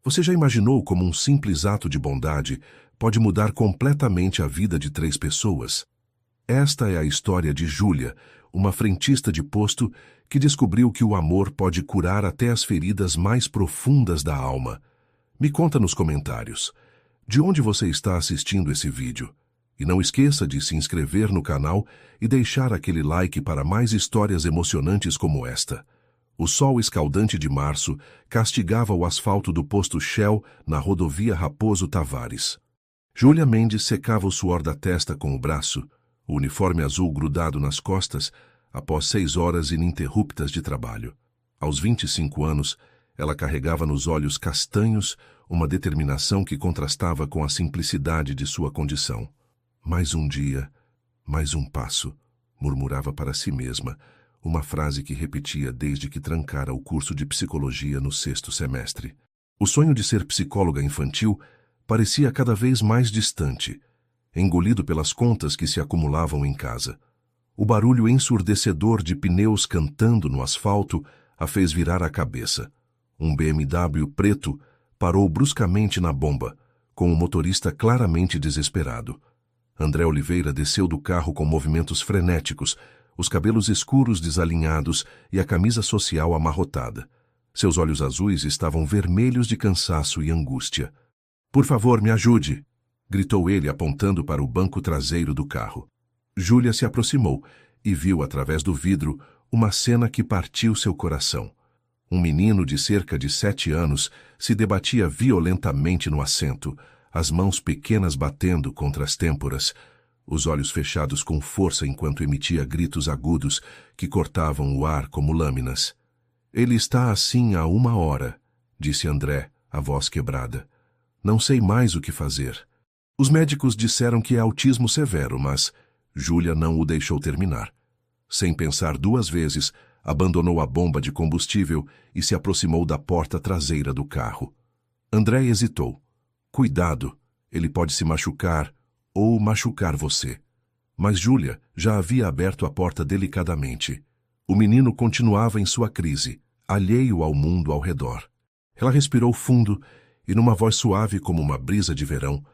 Você já imaginou como um simples ato de bondade pode mudar completamente a vida de 3 pessoas? Esta é a história de Júlia, uma frentista de posto que descobriu que o amor pode curar até as feridas mais profundas da alma. Me conta nos comentários, de onde você está assistindo esse vídeo? E não esqueça de se inscrever no canal e deixar aquele like para mais histórias emocionantes como esta. O sol escaldante de março castigava o asfalto do posto Shell na rodovia Raposo Tavares. Júlia Mendes secava o suor da testa com o braço, o uniforme azul grudado nas costas, após 6 horas ininterruptas de trabalho. Aos 25 anos, ela carregava nos olhos castanhos uma determinação que contrastava com a simplicidade de sua condição. Mais um dia, mais um passo, murmurava para si mesma, uma frase que repetia desde que trancara o curso de psicologia no 6º semestre. O sonho de ser psicóloga infantil parecia cada vez mais distante, engolido pelas contas que se acumulavam em casa. O barulho ensurdecedor de pneus cantando no asfalto a fez virar a cabeça. Um BMW preto parou bruscamente na bomba, com o motorista claramente desesperado. André Oliveira desceu do carro com movimentos frenéticos, os cabelos escuros desalinhados e a camisa social amarrotada. Seus olhos azuis estavam vermelhos de cansaço e angústia. "Por favor, me ajude!" gritou ele apontando para o banco traseiro do carro. Júlia se aproximou e viu através do vidro uma cena que partiu seu coração. Um menino de cerca de 7 anos se debatia violentamente no assento, as mãos pequenas batendo contra as têmporas, os olhos fechados com força enquanto emitia gritos agudos que cortavam o ar como lâminas. "Ele está assim há 1 hora", disse André, a voz quebrada. "Não sei mais o que fazer. Os médicos disseram que é autismo severo, mas..." Júlia não o deixou terminar. Sem pensar 2 vezes, abandonou a bomba de combustível e se aproximou da porta traseira do carro. André hesitou. "Cuidado, ele pode se machucar ou machucar você." Mas Júlia já havia aberto a porta delicadamente. O menino continuava em sua crise, alheio ao mundo ao redor. Ela respirou fundo e, numa voz suave como uma brisa de verão,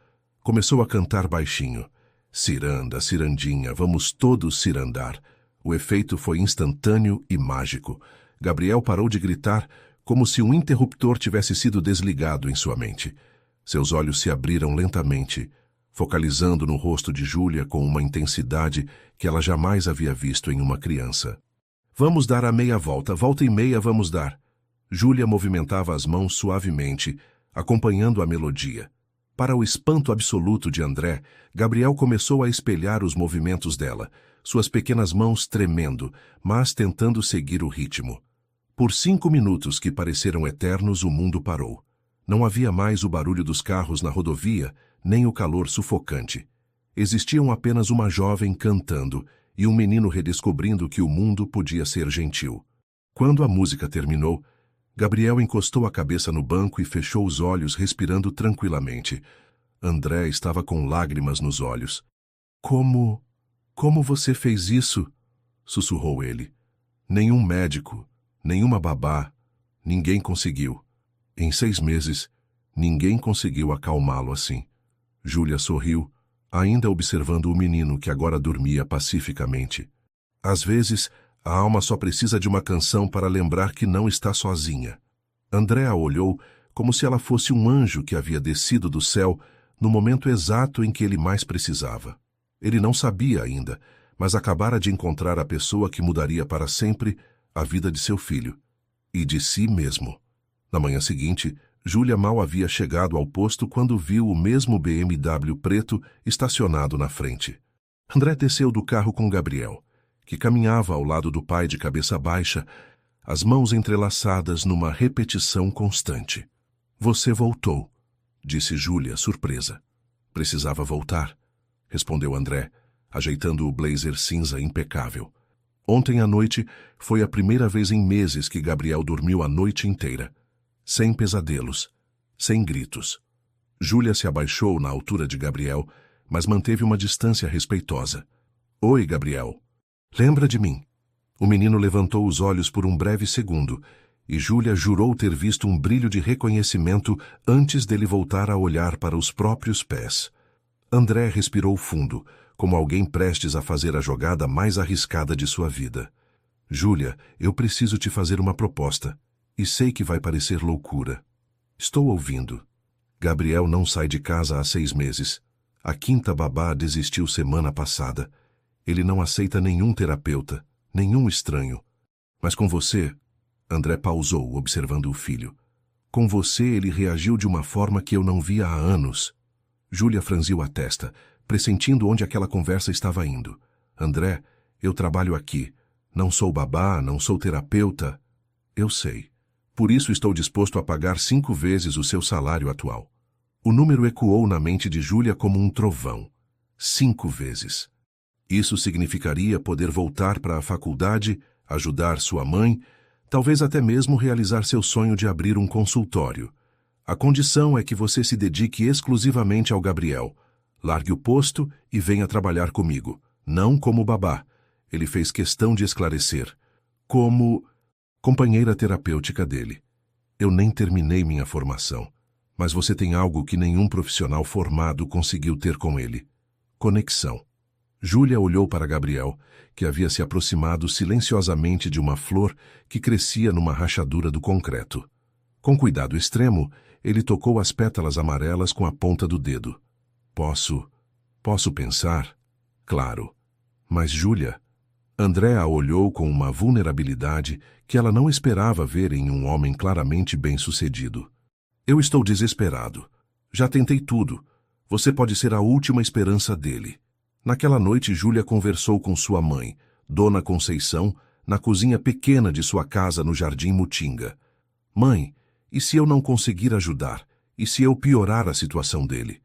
começou a cantar baixinho. "Ciranda, cirandinha, vamos todos cirandar." O efeito foi instantâneo e mágico. Gabriel parou de gritar como se um interruptor tivesse sido desligado em sua mente. Seus olhos se abriram lentamente, focalizando no rosto de Júlia com uma intensidade que ela jamais havia visto em uma criança. "Vamos dar a meia volta, volta e meia vamos dar." Júlia movimentava as mãos suavemente, acompanhando a melodia. Para o espanto absoluto de André, Gabriel começou a espelhar os movimentos dela, suas pequenas mãos tremendo, mas tentando seguir o ritmo. Por 5 minutos que pareceram eternos, o mundo parou. Não havia mais o barulho dos carros na rodovia, nem o calor sufocante. Existiam apenas uma jovem cantando e um menino redescobrindo que o mundo podia ser gentil. Quando a música terminou, Gabriel encostou a cabeça no banco e fechou os olhos, respirando tranquilamente. André estava com lágrimas nos olhos. Como você fez isso?" sussurrou ele. "Nenhum médico, nenhuma babá, ninguém conseguiu. Em 6 meses, ninguém conseguiu acalmá-lo assim." Júlia sorriu, ainda observando o menino que agora dormia pacificamente. "Às vezes, a alma só precisa de uma canção para lembrar que não está sozinha." André a olhou como se ela fosse um anjo que havia descido do céu no momento exato em que ele mais precisava. Ele não sabia ainda, mas acabara de encontrar a pessoa que mudaria para sempre a vida de seu filho e de si mesmo. Na manhã seguinte, Júlia mal havia chegado ao posto quando viu o mesmo BMW preto estacionado na frente. André desceu do carro com Gabriel, que caminhava ao lado do pai de cabeça baixa, as mãos entrelaçadas numa repetição constante. "Você voltou", disse Júlia, surpresa. "Precisava voltar", respondeu André, ajeitando o blazer cinza impecável. Ontem à noite foi a primeira vez em meses que Gabriel dormiu a noite inteira. Sem pesadelos, sem gritos. Júlia se abaixou na altura de Gabriel, mas manteve uma distância respeitosa. "Oi, Gabriel. Lembra de mim?" O menino levantou os olhos por um breve segundo e Júlia jurou ter visto um brilho de reconhecimento antes dele voltar a olhar para os próprios pés. André respirou fundo, como alguém prestes a fazer a jogada mais arriscada de sua vida. Júlia, eu preciso te fazer uma proposta, e sei que vai parecer loucura. Estou ouvindo. Gabriel não sai de casa há 6 meses. A quinta babá desistiu semana passada. Ele não aceita nenhum terapeuta, nenhum estranho. Mas com você... André pausou, observando o filho. Com você ele reagiu de uma forma que eu não via há anos. Júlia franziu a testa, pressentindo onde aquela conversa estava indo. André, eu trabalho aqui. Não sou babá, não sou terapeuta. Eu sei. Por isso estou disposto a pagar 5 vezes o seu salário atual. O número ecoou na mente de Júlia como um trovão. 5 vezes. Isso significaria poder voltar para a faculdade, ajudar sua mãe, talvez até mesmo realizar seu sonho de abrir um consultório. A condição é que você se dedique exclusivamente ao Gabriel. Largue o posto e venha trabalhar comigo. Não como babá. Ele fez questão de esclarecer. Como companheira terapêutica dele. Eu nem terminei minha formação. Mas você tem algo que nenhum profissional formado conseguiu ter com ele. Conexão. Júlia olhou para Gabriel, que havia se aproximado silenciosamente de uma flor que crescia numa rachadura do concreto. Com cuidado extremo, ele tocou as pétalas amarelas com a ponta do dedo. Posso pensar? Claro. Mas Júlia... André a olhou com uma vulnerabilidade que ela não esperava ver em um homem claramente bem-sucedido. Eu estou desesperado. Já tentei tudo. Você pode ser a última esperança dele. Naquela noite, Júlia conversou com sua mãe, Dona Conceição, na cozinha pequena de sua casa no Jardim Mutinga. Mãe, e se eu não conseguir ajudar? E se eu piorar a situação dele?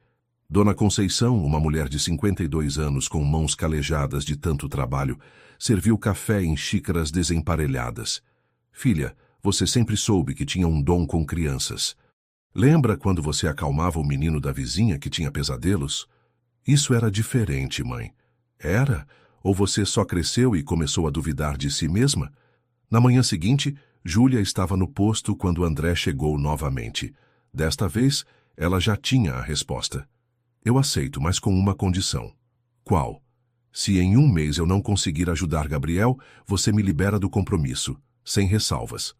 Dona Conceição, uma mulher de 52 anos com mãos calejadas de tanto trabalho, serviu café em xícaras desemparelhadas. Filha, você sempre soube que tinha um dom com crianças. Lembra quando você acalmava o menino da vizinha que tinha pesadelos? Isso era diferente, mãe. Era? Ou você só cresceu e começou a duvidar de si mesma? Na manhã seguinte, Júlia estava no posto quando André chegou novamente. Desta vez, ela já tinha a resposta. Eu aceito, mas com uma condição. Qual? Se em 1 mês eu não conseguir ajudar Gabriel, você me libera do compromisso, sem ressalvas.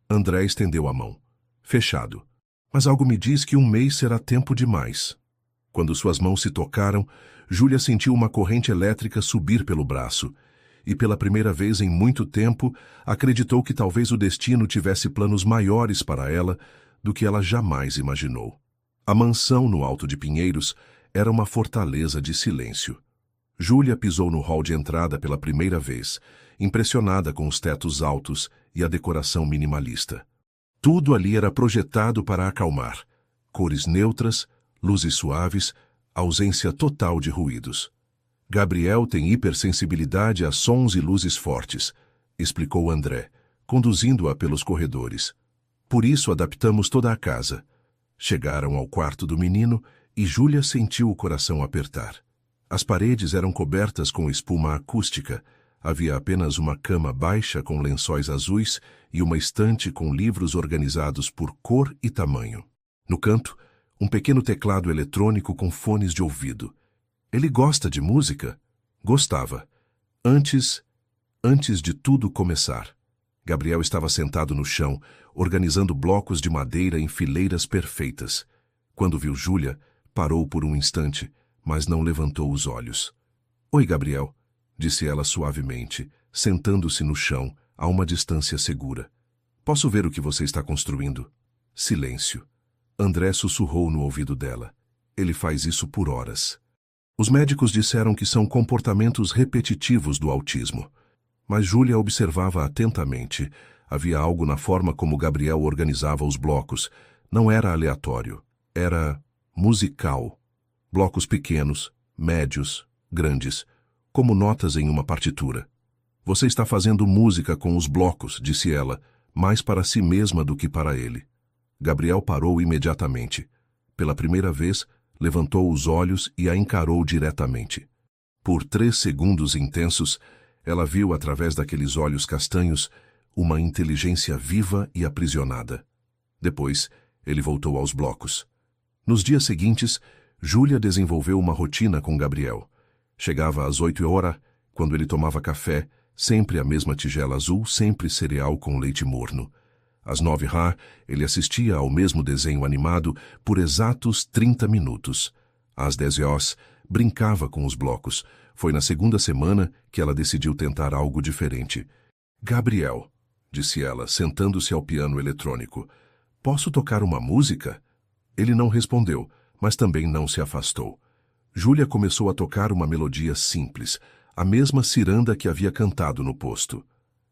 André estendeu a mão. Fechado. Mas algo me diz que 1 mês será tempo demais. Quando suas mãos se tocaram, Júlia sentiu uma corrente elétrica subir pelo braço, e pela primeira vez em muito tempo, acreditou que talvez o destino tivesse planos maiores para ela do que ela jamais imaginou. A mansão no Alto de Pinheiros era uma fortaleza de silêncio. Júlia pisou no hall de entrada pela primeira vez, impressionada com os tetos altos e a decoração minimalista. Tudo ali era projetado para acalmar. Cores neutras, luzes suaves, ausência total de ruídos. Gabriel tem hipersensibilidade a sons e luzes fortes, explicou André, conduzindo-a pelos corredores. Por isso adaptamos toda a casa. Chegaram ao quarto do menino e Júlia sentiu o coração apertar. As paredes eram cobertas com espuma acústica. Havia apenas uma cama baixa com lençóis azuis e uma estante com livros organizados por cor e tamanho. No canto, um pequeno teclado eletrônico com fones de ouvido. Ele gosta de música? Gostava. Antes de tudo começar. Gabriel estava sentado no chão, organizando blocos de madeira em fileiras perfeitas. Quando viu Júlia, parou por um instante, mas não levantou os olhos. Oi, Gabriel, disse ela suavemente, sentando-se no chão, a uma distância segura. Posso ver o que você está construindo? Silêncio. André sussurrou no ouvido dela. Ele faz isso por horas. Os médicos disseram que são comportamentos repetitivos do autismo. Mas Júlia observava atentamente. Havia algo na forma como Gabriel organizava os blocos. Não era aleatório. Era musical. Blocos pequenos, médios, grandes, como notas em uma partitura. Você está fazendo música com os blocos, disse ela, mais para si mesma do que para ele. Gabriel parou imediatamente. Pela primeira vez, levantou os olhos e a encarou diretamente. Por 3 segundos intensos, ela viu através daqueles olhos castanhos uma inteligência viva e aprisionada. Depois, ele voltou aos blocos. Nos dias seguintes, Júlia desenvolveu uma rotina com Gabriel. Chegava às 8 horas, quando ele tomava café, sempre a mesma tigela azul, sempre cereal com leite morno. Às 9 horas, ele assistia ao mesmo desenho animado por exatos 30 minutos. Às 10 horas, brincava com os blocos. Foi na segunda semana que ela decidiu tentar algo diferente. Gabriel, disse ela, sentando-se ao piano eletrônico, posso tocar uma música? Ele não respondeu, mas também não se afastou. Júlia começou a tocar uma melodia simples, a mesma ciranda que havia cantado no posto.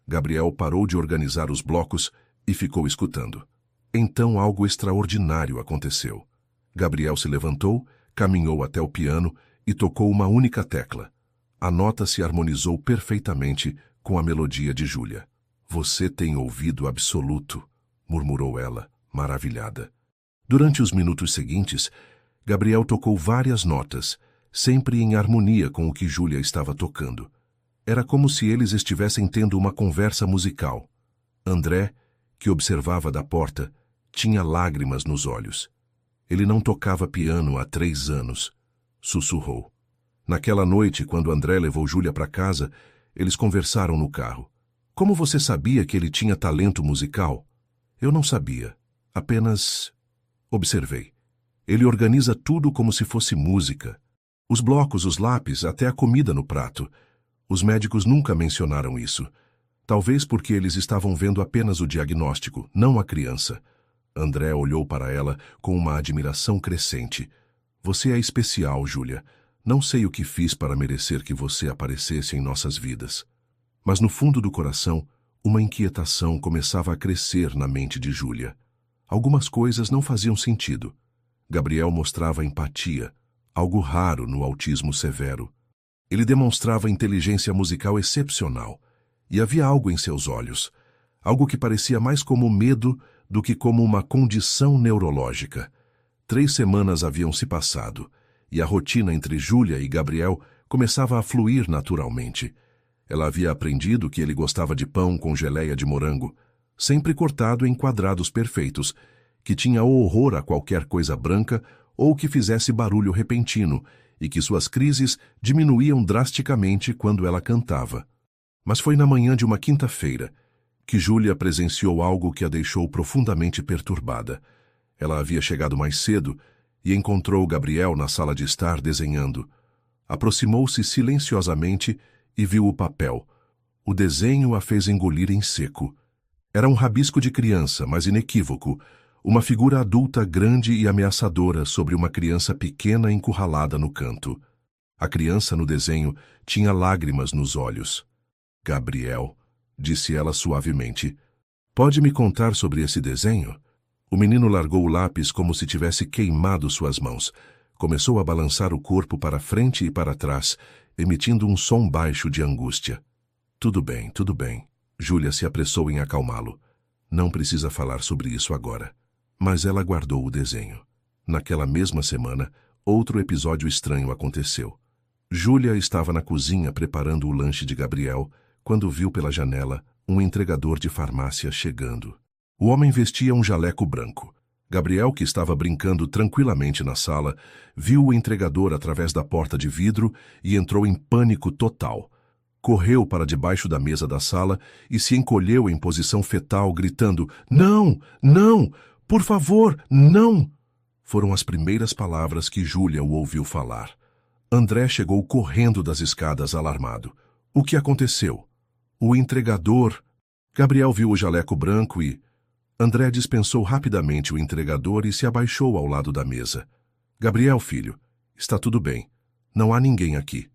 Gabriel parou de organizar os blocos e ficou escutando. Então algo extraordinário aconteceu. Gabriel se levantou, caminhou até o piano e tocou uma única tecla. A nota se harmonizou perfeitamente com a melodia de Júlia. Você tem ouvido absoluto, murmurou ela, maravilhada. Durante os minutos seguintes, Gabriel tocou várias notas, sempre em harmonia com o que Júlia estava tocando. Era como se eles estivessem tendo uma conversa musical. André, que observava da porta, tinha lágrimas nos olhos. Ele não tocava piano há 3 anos, sussurrou. Naquela noite, quando André levou Júlia para casa, eles conversaram no carro. Como você sabia que ele tinha talento musical? Eu não sabia, apenas observei. Ele organiza tudo como se fosse música. Os blocos, os lápis, até a comida no prato. Os médicos nunca mencionaram isso. Talvez porque eles estavam vendo apenas o diagnóstico, não a criança. André olhou para ela com uma admiração crescente. Você é especial, Júlia. Não sei o que fiz para merecer que você aparecesse em nossas vidas. Mas no fundo do coração, uma inquietação começava a crescer na mente de Júlia. Algumas coisas não faziam sentido. Gabriel mostrava empatia, algo raro no autismo severo. Ele demonstrava inteligência musical excepcional. E havia algo em seus olhos, algo que parecia mais como medo do que como uma condição neurológica. 3 semanas haviam se passado, e a rotina entre Júlia e Gabriel começava a fluir naturalmente. Ela havia aprendido que ele gostava de pão com geleia de morango, sempre cortado em quadrados perfeitos, que tinha horror a qualquer coisa branca ou que fizesse barulho repentino, e que suas crises diminuíam drasticamente quando ela cantava. Mas foi na manhã de uma quinta-feira que Júlia presenciou algo que a deixou profundamente perturbada. Ela havia chegado mais cedo e encontrou Gabriel na sala de estar desenhando. Aproximou-se silenciosamente e viu o papel. O desenho a fez engolir em seco. Era um rabisco de criança, mas inequívoco, uma figura adulta grande e ameaçadora sobre uma criança pequena encurralada no canto. A criança no desenho tinha lágrimas nos olhos. Gabriel, disse ela suavemente, pode me contar sobre esse desenho? O menino largou o lápis como se tivesse queimado suas mãos. Começou a balançar o corpo para frente e para trás, emitindo um som baixo de angústia. Tudo bem, Júlia se apressou em acalmá-lo. Não precisa falar sobre isso agora. Mas ela guardou o desenho. Naquela mesma semana, outro episódio estranho aconteceu. Júlia estava na cozinha preparando o lanche de Gabriel, quando viu pela janela um entregador de farmácia chegando. O homem vestia um jaleco branco. Gabriel, que estava brincando tranquilamente na sala, viu o entregador através da porta de vidro e entrou em pânico total. Correu para debaixo da mesa da sala e se encolheu em posição fetal, gritando, "Não! Não! Por favor, não!" Foram as primeiras palavras que Júlia o ouviu falar. André chegou correndo das escadas, alarmado. O que aconteceu? O entregador... Gabriel viu o jaleco branco e... André dispensou rapidamente o entregador e se abaixou ao lado da mesa. Gabriel, filho, está tudo bem. Não há ninguém aqui.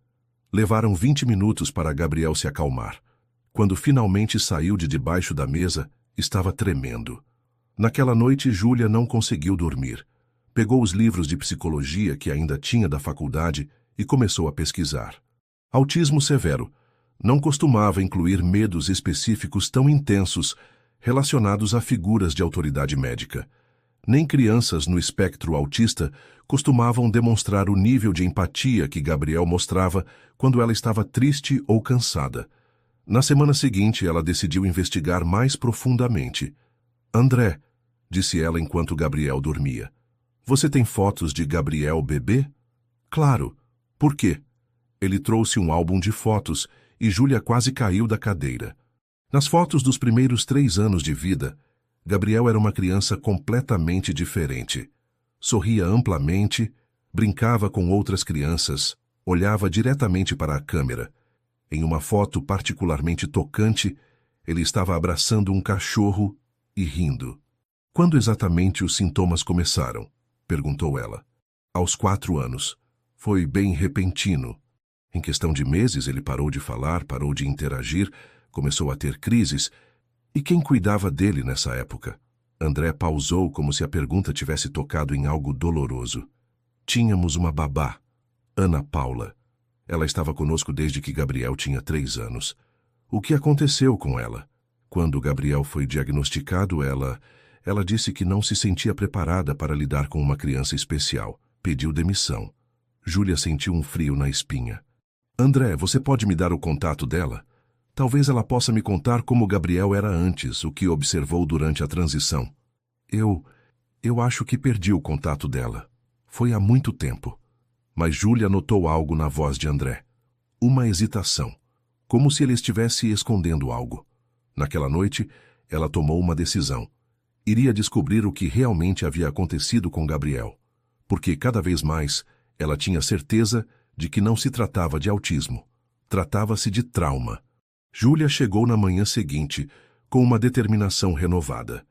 Levaram 20 minutos para Gabriel se acalmar. Quando finalmente saiu de debaixo da mesa, estava tremendo. Naquela noite, Júlia não conseguiu dormir. Pegou os livros de psicologia que ainda tinha da faculdade e começou a pesquisar. Autismo severo não costumava incluir medos específicos tão intensos relacionados a figuras de autoridade médica. Nem crianças no espectro autista costumavam demonstrar o nível de empatia que Gabriel mostrava quando ela estava triste ou cansada. Na semana seguinte, ela decidiu investigar mais profundamente. André, disse ela enquanto Gabriel dormia, você tem fotos de Gabriel bebê? Claro. Por quê? Ele trouxe um álbum de fotos e Júlia quase caiu da cadeira. Nas fotos dos primeiros 3 anos de vida, Gabriel era uma criança completamente diferente. Sorria amplamente, brincava com outras crianças, olhava diretamente para a câmera. Em uma foto particularmente tocante, ele estava abraçando um cachorro e rindo. Quando exatamente os sintomas começaram? Perguntou ela. Aos 4 anos. Foi bem repentino. Em questão de meses, ele parou de falar, parou de interagir, começou a ter crises. E quem cuidava dele nessa época? André pausou como se a pergunta tivesse tocado em algo doloroso. Tínhamos uma babá, Ana Paula. Ela estava conosco desde que Gabriel tinha 3 anos. O que aconteceu com ela? Quando Gabriel foi diagnosticado, ela disse que não se sentia preparada para lidar com uma criança especial. Pediu demissão. Júlia sentiu um frio na espinha. André, você pode me dar o contato dela? Talvez ela possa me contar como Gabriel era antes, o que observou durante a transição. Eu acho que perdi o contato dela. Foi há muito tempo. Mas Júlia notou algo na voz de André. Uma hesitação, como se ele estivesse escondendo algo. Naquela noite, ela tomou uma decisão. Iria descobrir o que realmente havia acontecido com Gabriel, porque cada vez mais ela tinha certeza de que não se tratava de autismo. Tratava-se de trauma. Júlia chegou na manhã seguinte, com uma determinação renovada.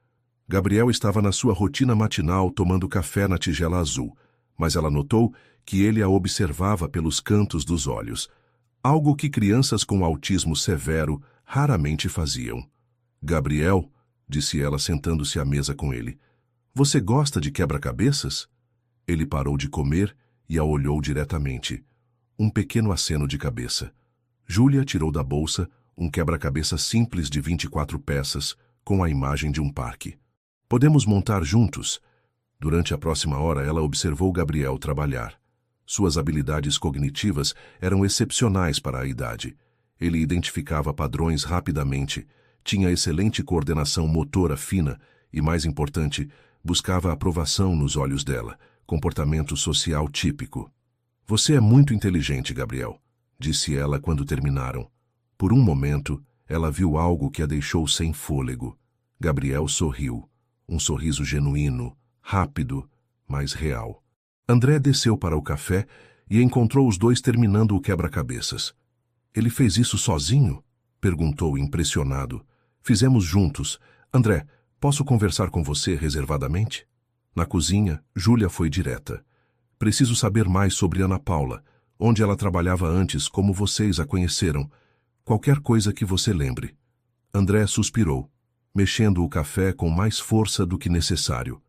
Gabriel estava na sua rotina matinal tomando café na tigela azul, mas ela notou que ele a observava pelos cantos dos olhos, algo que crianças com autismo severo raramente faziam. Gabriel, disse ela sentando-se à mesa com ele, você gosta de quebra-cabeças? Ele parou de comer e a olhou diretamente. Um pequeno aceno de cabeça. Júlia tirou da bolsa um quebra-cabeça simples de 24 peças, com a imagem de um parque. Podemos montar juntos? Durante a próxima hora, ela observou Gabriel trabalhar. Suas habilidades cognitivas eram excepcionais para a idade. Ele identificava padrões rapidamente, tinha excelente coordenação motora fina e, mais importante, buscava aprovação nos olhos dela, comportamento social típico. Você é muito inteligente, Gabriel, disse ela quando terminaram. Por um momento, ela viu algo que a deixou sem fôlego. Gabriel sorriu, um sorriso genuíno, rápido, mas real. André desceu para o café e encontrou os dois terminando o quebra-cabeças. Ele fez isso sozinho? Perguntou, impressionado. Fizemos juntos. André, posso conversar com você reservadamente? Na cozinha, Júlia foi direta. Preciso saber mais sobre Ana Paula, onde ela trabalhava antes, como vocês a conheceram. Qualquer coisa que você lembre. André suspirou, mexendo o café com mais força do que necessário.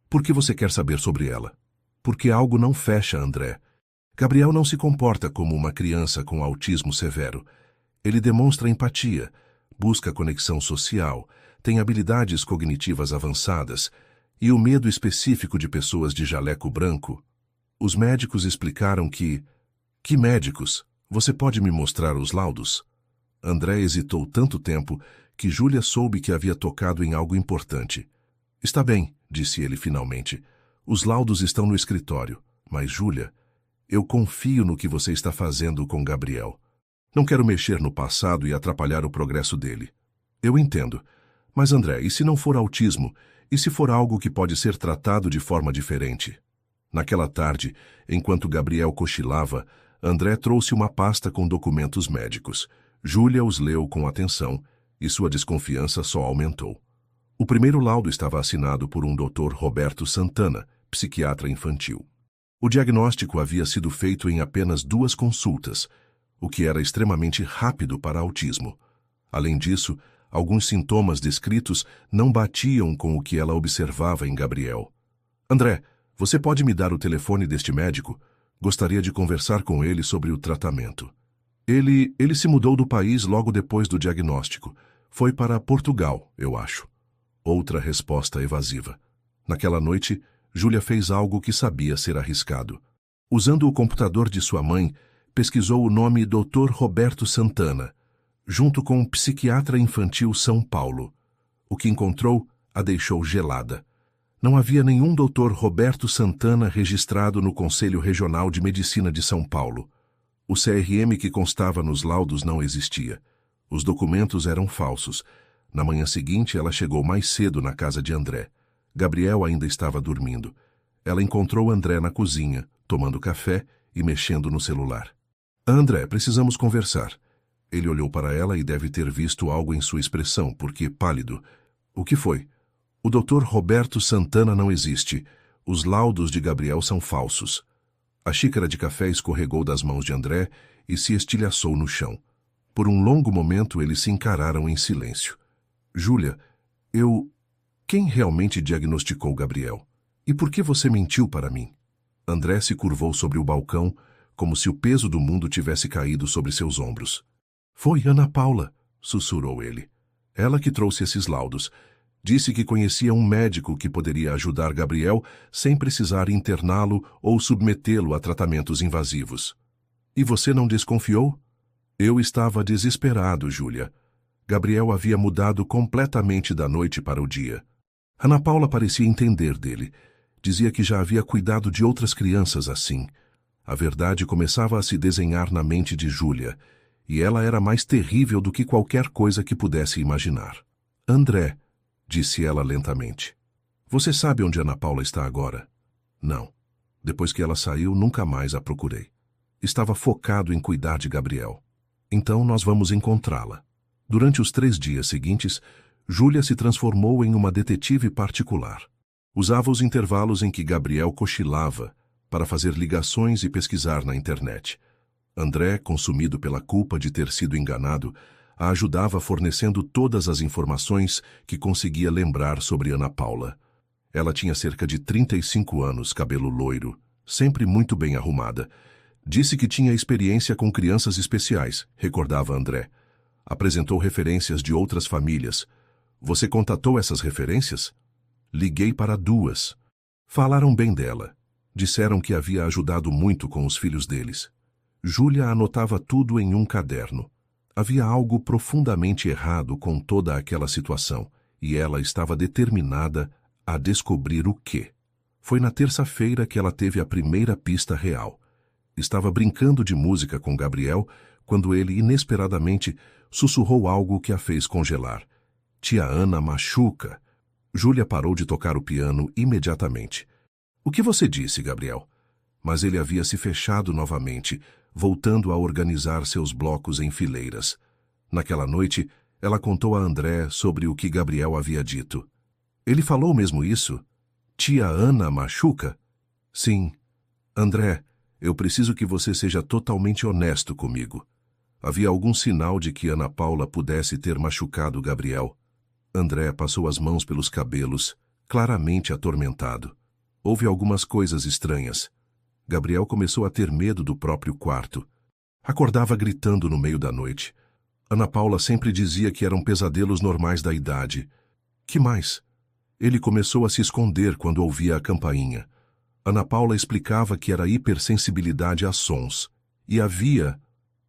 Por que você quer saber sobre ela? Porque algo não fecha, André. Gabriel não se comporta como uma criança com autismo severo. Ele demonstra empatia, busca conexão social, tem habilidades cognitivas avançadas e o medo específico de pessoas de jaleco branco. Os médicos explicaram que... Que médicos? Você pode me mostrar os laudos? André hesitou tanto tempo que Júlia soube que havia tocado em algo importante. Está bem, disse ele finalmente. Os laudos estão no escritório. Mas, Júlia, eu confio no que você está fazendo com Gabriel. Não quero mexer no passado e atrapalhar o progresso dele. Eu entendo. Mas, André, e se não for autismo? E se for algo que pode ser tratado de forma diferente? Naquela tarde, enquanto Gabriel cochilava, André trouxe uma pasta com documentos médicos. Júlia os leu com atenção e sua desconfiança só aumentou. O primeiro laudo estava assinado por um Dr. Roberto Santana, psiquiatra infantil. O diagnóstico havia sido feito em apenas 2 consultas, o que era extremamente rápido para autismo. Além disso, alguns sintomas descritos não batiam com o que ela observava em Gabriel. André, você pode me dar o telefone deste médico? Gostaria de conversar com ele sobre o tratamento. Ele se mudou do país logo depois do diagnóstico. Foi para Portugal, eu acho. Outra resposta evasiva. Naquela noite, Júlia fez algo que sabia ser arriscado. Usando o computador de sua mãe, pesquisou o nome Dr. Roberto Santana. junto com um psiquiatra infantil São Paulo. O que encontrou a deixou gelada. Não havia nenhum Dr. Roberto Santana registrado no Conselho Regional de Medicina de São Paulo. O CRM que constava nos laudos não existia. Os documentos eram falsos. Na manhã seguinte, ela chegou mais cedo na casa de André. Gabriel ainda estava dormindo. Ela encontrou André na cozinha, tomando café e mexendo no celular. André, precisamos conversar. Ele olhou para ela e deve ter visto algo em sua expressão, porque pálido. O que foi? O Dr. Roberto Santana não existe. Os laudos de Gabriel são falsos. A xícara de café escorregou das mãos de André e se estilhaçou no chão. Por um longo momento, eles se encararam em silêncio. Júlia, Quem realmente diagnosticou Gabriel? E por que você mentiu para mim? André se curvou sobre o balcão, como se o peso do mundo tivesse caído sobre seus ombros. Foi Ana Paula, sussurrou ele. Ela que trouxe esses laudos. Disse que conhecia um médico que poderia ajudar Gabriel sem precisar interná-lo ou submetê-lo a tratamentos invasivos. E você não desconfiou? Eu estava desesperado, Júlia. Gabriel havia mudado completamente da noite para o dia. Ana Paula parecia entender dele. Dizia que já havia cuidado de outras crianças assim. A verdade começava a se desenhar na mente de Júlia, e ela era mais terrível do que qualquer coisa que pudesse imaginar. André, disse ela lentamente. Você sabe onde Ana Paula está agora? Não. Depois que ela saiu, nunca mais a procurei. Estava focado em cuidar de Gabriel. Então nós vamos encontrá-la. Durante os 3 dias seguintes, Júlia se transformou em uma detetive particular. Usava os intervalos em que Gabriel cochilava para fazer ligações e pesquisar na internet. André, consumido pela culpa de ter sido enganado, a ajudava fornecendo todas as informações que conseguia lembrar sobre Ana Paula. Ela tinha cerca de 35 anos, cabelo loiro, sempre muito bem arrumada. Disse que tinha experiência com crianças especiais, recordava André. Apresentou referências de outras famílias. Você contatou essas referências? Liguei para 2. Falaram bem dela. Disseram que havia ajudado muito com os filhos deles. Júlia anotava tudo em um caderno. Havia algo profundamente errado com toda aquela situação, e ela estava determinada a descobrir o quê. Foi na terça-feira que ela teve a primeira pista real. Estava brincando de música com Gabriel quando ele, inesperadamente, sussurrou algo que a fez congelar. Tia Ana machuca. Júlia parou de tocar o piano imediatamente. O que você disse, Gabriel? Mas ele havia se fechado novamente, voltando a organizar seus blocos em fileiras. Naquela noite, ela contou a André sobre o que Gabriel havia dito. Ele falou mesmo isso? Tia Ana machuca? Sim. André, eu preciso que você seja totalmente honesto comigo. Havia algum sinal de que Ana Paula pudesse ter machucado Gabriel? André passou as mãos pelos cabelos, claramente atormentado. Houve algumas coisas estranhas. Gabriel começou a ter medo do próprio quarto. Acordava gritando no meio da noite. Ana Paula sempre dizia que eram pesadelos normais da idade. Que mais? Ele começou a se esconder quando ouvia a campainha. Ana Paula explicava que era hipersensibilidade a sons. E havia...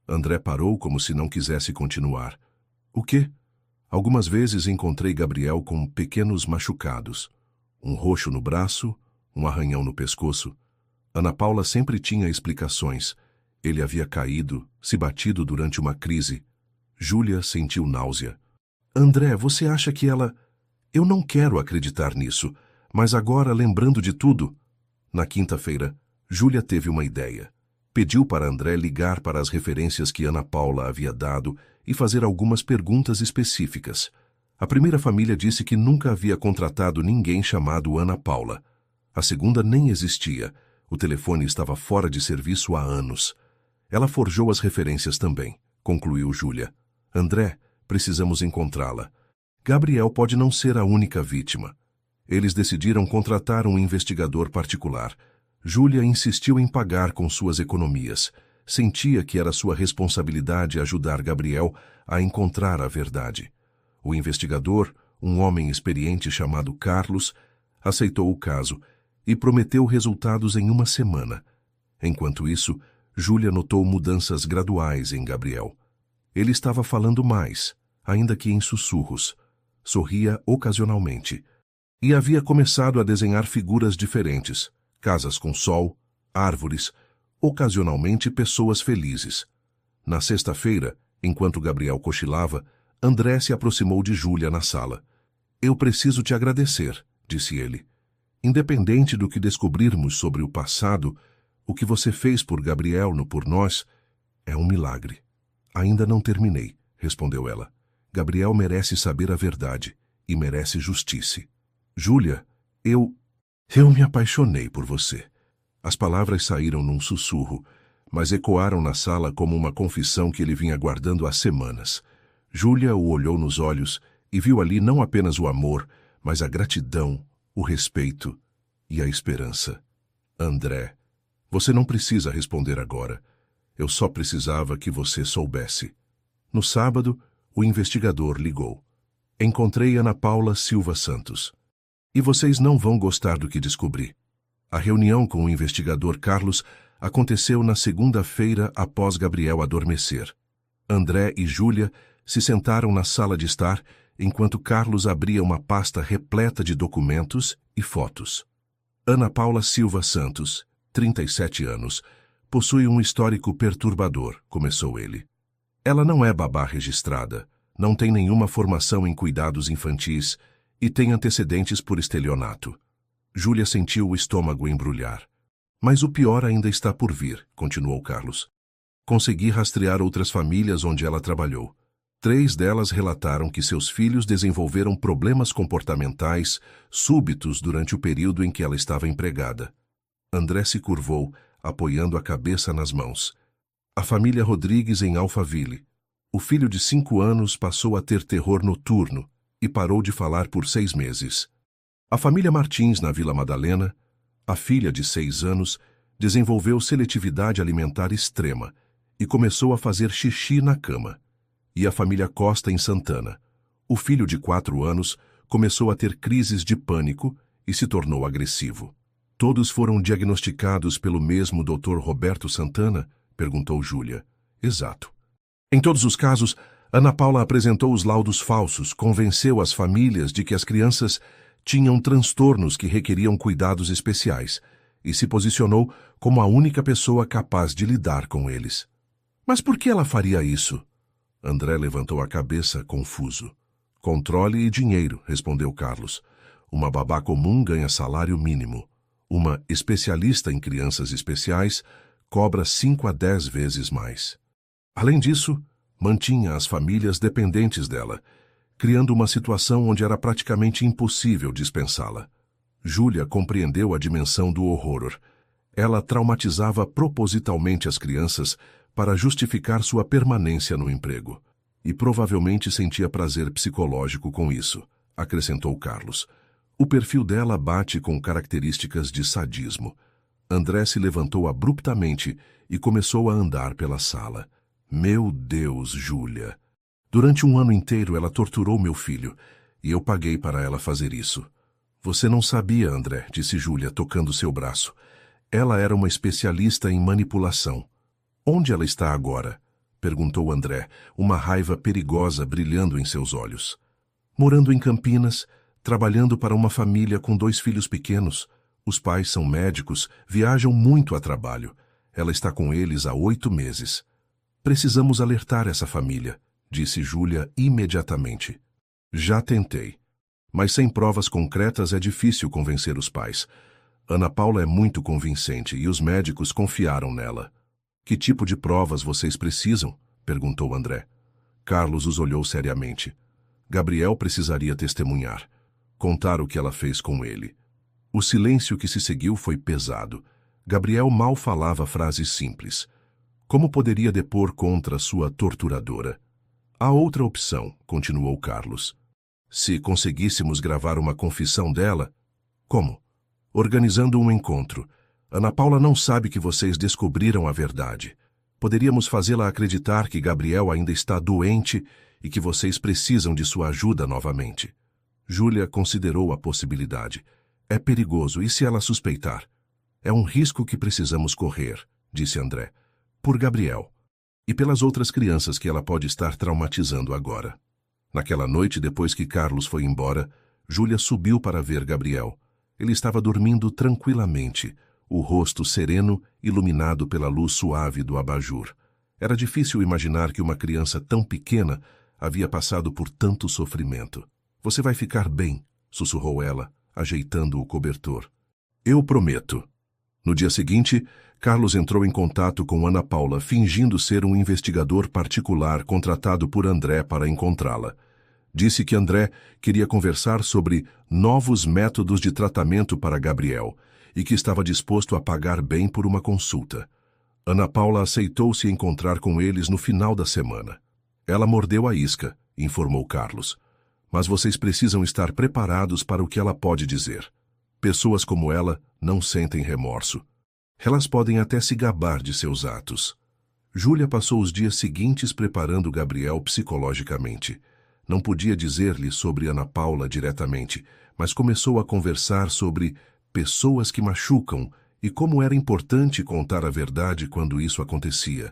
André parou como se não quisesse continuar. O quê? Algumas vezes encontrei Gabriel com pequenos machucados. Um roxo no braço, um arranhão no pescoço. Ana Paula sempre tinha explicações. Ele havia caído, se batido durante uma crise. Júlia sentiu náusea. André, você acha que ela... Eu não quero acreditar nisso, mas agora, lembrando de tudo... Na quinta-feira, Júlia teve uma ideia. Pediu para André ligar para as referências que Ana Paula havia dado e fazer algumas perguntas específicas. A primeira família disse que nunca havia contratado ninguém chamado Ana Paula. A segunda nem existia. O telefone estava fora de serviço há anos. Ela forjou as referências também, concluiu Júlia. André, precisamos encontrá-la. Gabriel pode não ser a única vítima. Eles decidiram contratar um investigador particular. Júlia insistiu em pagar com suas economias. Sentia que era sua responsabilidade ajudar Gabriel a encontrar a verdade. O investigador, um homem experiente chamado Carlos, aceitou o caso e prometeu resultados em 1 semana. Enquanto isso, Júlia notou mudanças graduais em Gabriel. Ele estava falando mais, ainda que em sussurros. Sorria ocasionalmente. E havia começado a desenhar figuras diferentes, casas com sol, árvores, ocasionalmente pessoas felizes. Na sexta-feira, enquanto Gabriel cochilava, André se aproximou de Júlia na sala. Eu preciso te agradecer, disse ele. Independente do que descobrirmos sobre o passado, o que você fez por Gabriel no por nós é um milagre. Ainda não terminei, respondeu ela. Gabriel merece saber a verdade e merece justiça. Júlia, eu me apaixonei por você. As palavras saíram num sussurro, mas ecoaram na sala como uma confissão que ele vinha guardando há semanas. Júlia o olhou nos olhos e viu ali não apenas o amor, mas a gratidão, o respeito e a esperança. André, você não precisa responder agora. Eu só precisava que você soubesse. No sábado, o investigador ligou. Encontrei Ana Paula Silva Santos. E vocês não vão gostar do que descobri. A reunião com o investigador Carlos aconteceu na segunda-feira após Gabriel adormecer. André e Júlia se sentaram na sala de estar enquanto Carlos abria uma pasta repleta de documentos e fotos. Ana Paula Silva Santos, 37 anos, possui um histórico perturbador, começou ele. Ela não é babá registrada, não tem nenhuma formação em cuidados infantis e tem antecedentes por estelionato. Júlia sentiu o estômago embrulhar. Mas o pior ainda está por vir, continuou Carlos. Consegui rastrear outras famílias onde ela trabalhou. 3 delas relataram que seus filhos desenvolveram problemas comportamentais súbitos durante o período em que ela estava empregada. André se curvou, apoiando a cabeça nas mãos. A família Rodrigues em Alphaville. O filho de 5 anos passou a ter terror noturno e parou de falar por 6 meses. A família Martins, na Vila Madalena, a filha de 6 anos, desenvolveu seletividade alimentar extrema e começou a fazer xixi na cama. E a família Costa, em Santana. O filho de 4 anos começou a ter crises de pânico e se tornou agressivo. Todos foram diagnosticados pelo mesmo Dr. Roberto Santana? Perguntou Júlia. Exato. Em todos os casos, Ana Paula apresentou os laudos falsos, convenceu as famílias de que as crianças tinham transtornos que requeriam cuidados especiais e se posicionou como a única pessoa capaz de lidar com eles. Mas por que ela faria isso? André levantou a cabeça, confuso. Controle e dinheiro, respondeu Carlos. Uma babá comum ganha salário mínimo. Uma especialista em crianças especiais cobra 5 a 10 vezes mais. Além disso, mantinha as famílias dependentes dela, criando uma situação onde era praticamente impossível dispensá-la. Júlia compreendeu a dimensão do horror. Ela traumatizava propositalmente as crianças para justificar sua permanência no emprego. E provavelmente sentia prazer psicológico com isso, acrescentou Carlos. O perfil dela bate com características de sadismo. André se levantou abruptamente e começou a andar pela sala. Meu Deus, Júlia! Durante 1 ano inteiro ela torturou meu filho, e eu paguei para ela fazer isso. Você não sabia, André, disse Júlia, tocando seu braço. Ela era uma especialista em manipulação. Onde ela está agora? Perguntou André, uma raiva perigosa brilhando em seus olhos. Morando em Campinas, trabalhando para uma família com 2 filhos pequenos. Os pais são médicos, viajam muito a trabalho. Ela está com eles há 8 meses. Precisamos alertar essa família, disse Júlia imediatamente. Já tentei. Mas sem provas concretas é difícil convencer os pais. Ana Paula é muito convincente e os médicos confiaram nela. Que tipo de provas vocês precisam? Perguntou André. Carlos os olhou seriamente. Gabriel precisaria testemunhar. Contar o que ela fez com ele. O silêncio que se seguiu foi pesado. Gabriel mal falava frases simples. Como poderia depor contra sua torturadora? Há outra opção, continuou Carlos. Se conseguíssemos gravar uma confissão dela... Como? Organizando um encontro. Ana Paula não sabe que vocês descobriram a verdade. Poderíamos fazê-la acreditar que Gabriel ainda está doente e que vocês precisam de sua ajuda novamente. Júlia considerou a possibilidade. É perigoso, e se ela suspeitar? É um risco que precisamos correr, disse André. Por Gabriel. e pelas outras crianças que ela pode estar traumatizando agora. Naquela noite, depois que Carlos foi embora, Júlia subiu para ver Gabriel. Ele estava dormindo tranquilamente, o rosto sereno, iluminado pela luz suave do abajur. Era difícil imaginar que uma criança tão pequena havia passado por tanto sofrimento. "Você vai ficar bem", sussurrou ela, ajeitando o cobertor. "Eu prometo." No dia seguinte, Carlos entrou em contato com Ana Paula, fingindo ser um investigador particular contratado por André para encontrá-la. Disse que André queria conversar sobre novos métodos de tratamento para Gabriel e que estava disposto a pagar bem por uma consulta. Ana Paula aceitou se encontrar com eles no final da semana. "Ela mordeu a isca", informou Carlos. "Mas vocês precisam estar preparados para o que ela pode dizer. Pessoas como ela não sentem remorso. Elas podem até se gabar de seus atos." Júlia passou os dias seguintes preparando Gabriel psicologicamente. Não podia dizer-lhe sobre Ana Paula diretamente, mas começou a conversar sobre pessoas que machucam e como era importante contar a verdade quando isso acontecia.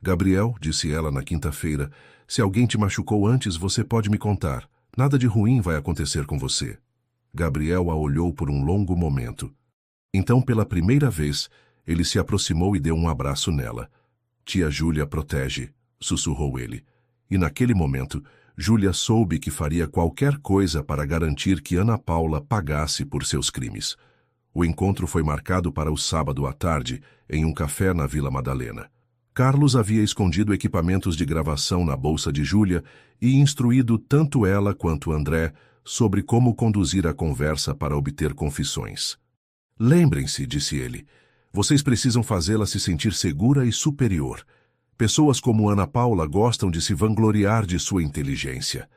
"Gabriel", disse ela na quinta-feira, "se alguém te machucou antes, você pode me contar. Nada de ruim vai acontecer com você." Gabriel a olhou por um longo momento. Então, pela primeira vez, ele se aproximou e deu um abraço nela. "Tia Júlia protege", sussurrou ele. E naquele momento, Júlia soube que faria qualquer coisa para garantir que Ana Paula pagasse por seus crimes. O encontro foi marcado para o sábado à tarde, em um café na Vila Madalena. Carlos havia escondido equipamentos de gravação na bolsa de Júlia e instruído tanto ela quanto André sobre como conduzir a conversa para obter confissões. "Lembrem-se", disse ele, "vocês precisam fazê-la se sentir segura e superior. Pessoas como Ana Paula gostam de se vangloriar de sua inteligência."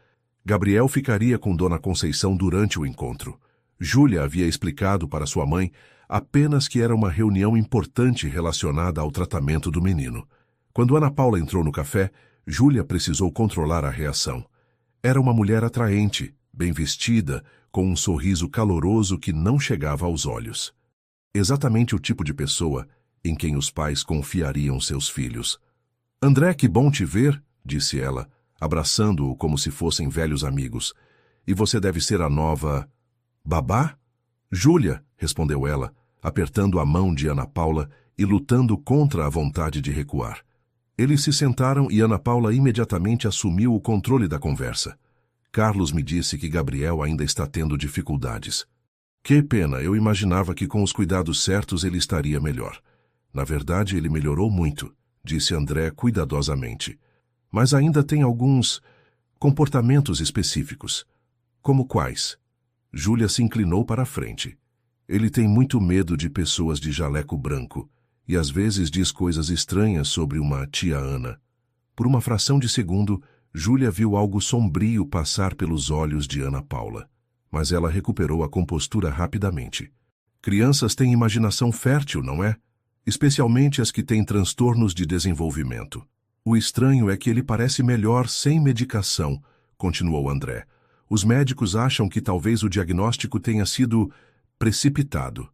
Gabriel ficaria com Dona Conceição durante o encontro. Júlia havia explicado para sua mãe apenas que era uma reunião importante relacionada ao tratamento do menino. Quando Ana Paula entrou no café, Júlia precisou controlar a reação. Era uma mulher atraente, bem vestida, com um sorriso caloroso que não chegava aos olhos. Exatamente o tipo de pessoa em quem os pais confiariam seus filhos. "André, que bom te ver", disse ela, abraçando-o como se fossem velhos amigos. "E você deve ser a nova babá?" "Júlia", respondeu ela, apertando a mão de Ana Paula e lutando contra a vontade de recuar. Eles se sentaram e Ana Paula imediatamente assumiu o controle da conversa. "Carlos me disse que Gabriel ainda está tendo dificuldades." "Que pena, eu imaginava que com os cuidados certos ele estaria melhor." "Na verdade, ele melhorou muito", disse André cuidadosamente. "Mas ainda tem alguns comportamentos específicos." "Como quais?" Júlia se inclinou para a frente. "Ele tem muito medo de pessoas de jaleco branco e às vezes diz coisas estranhas sobre uma tia Ana." Por uma fração de segundo, Júlia viu algo sombrio passar pelos olhos de Ana Paula, mas ela recuperou a compostura rapidamente. "Crianças têm imaginação fértil, não é? Especialmente as que têm transtornos de desenvolvimento. O estranho é que ele parece melhor sem medicação", continuou André. "Os médicos acham que talvez o diagnóstico tenha sido precipitado."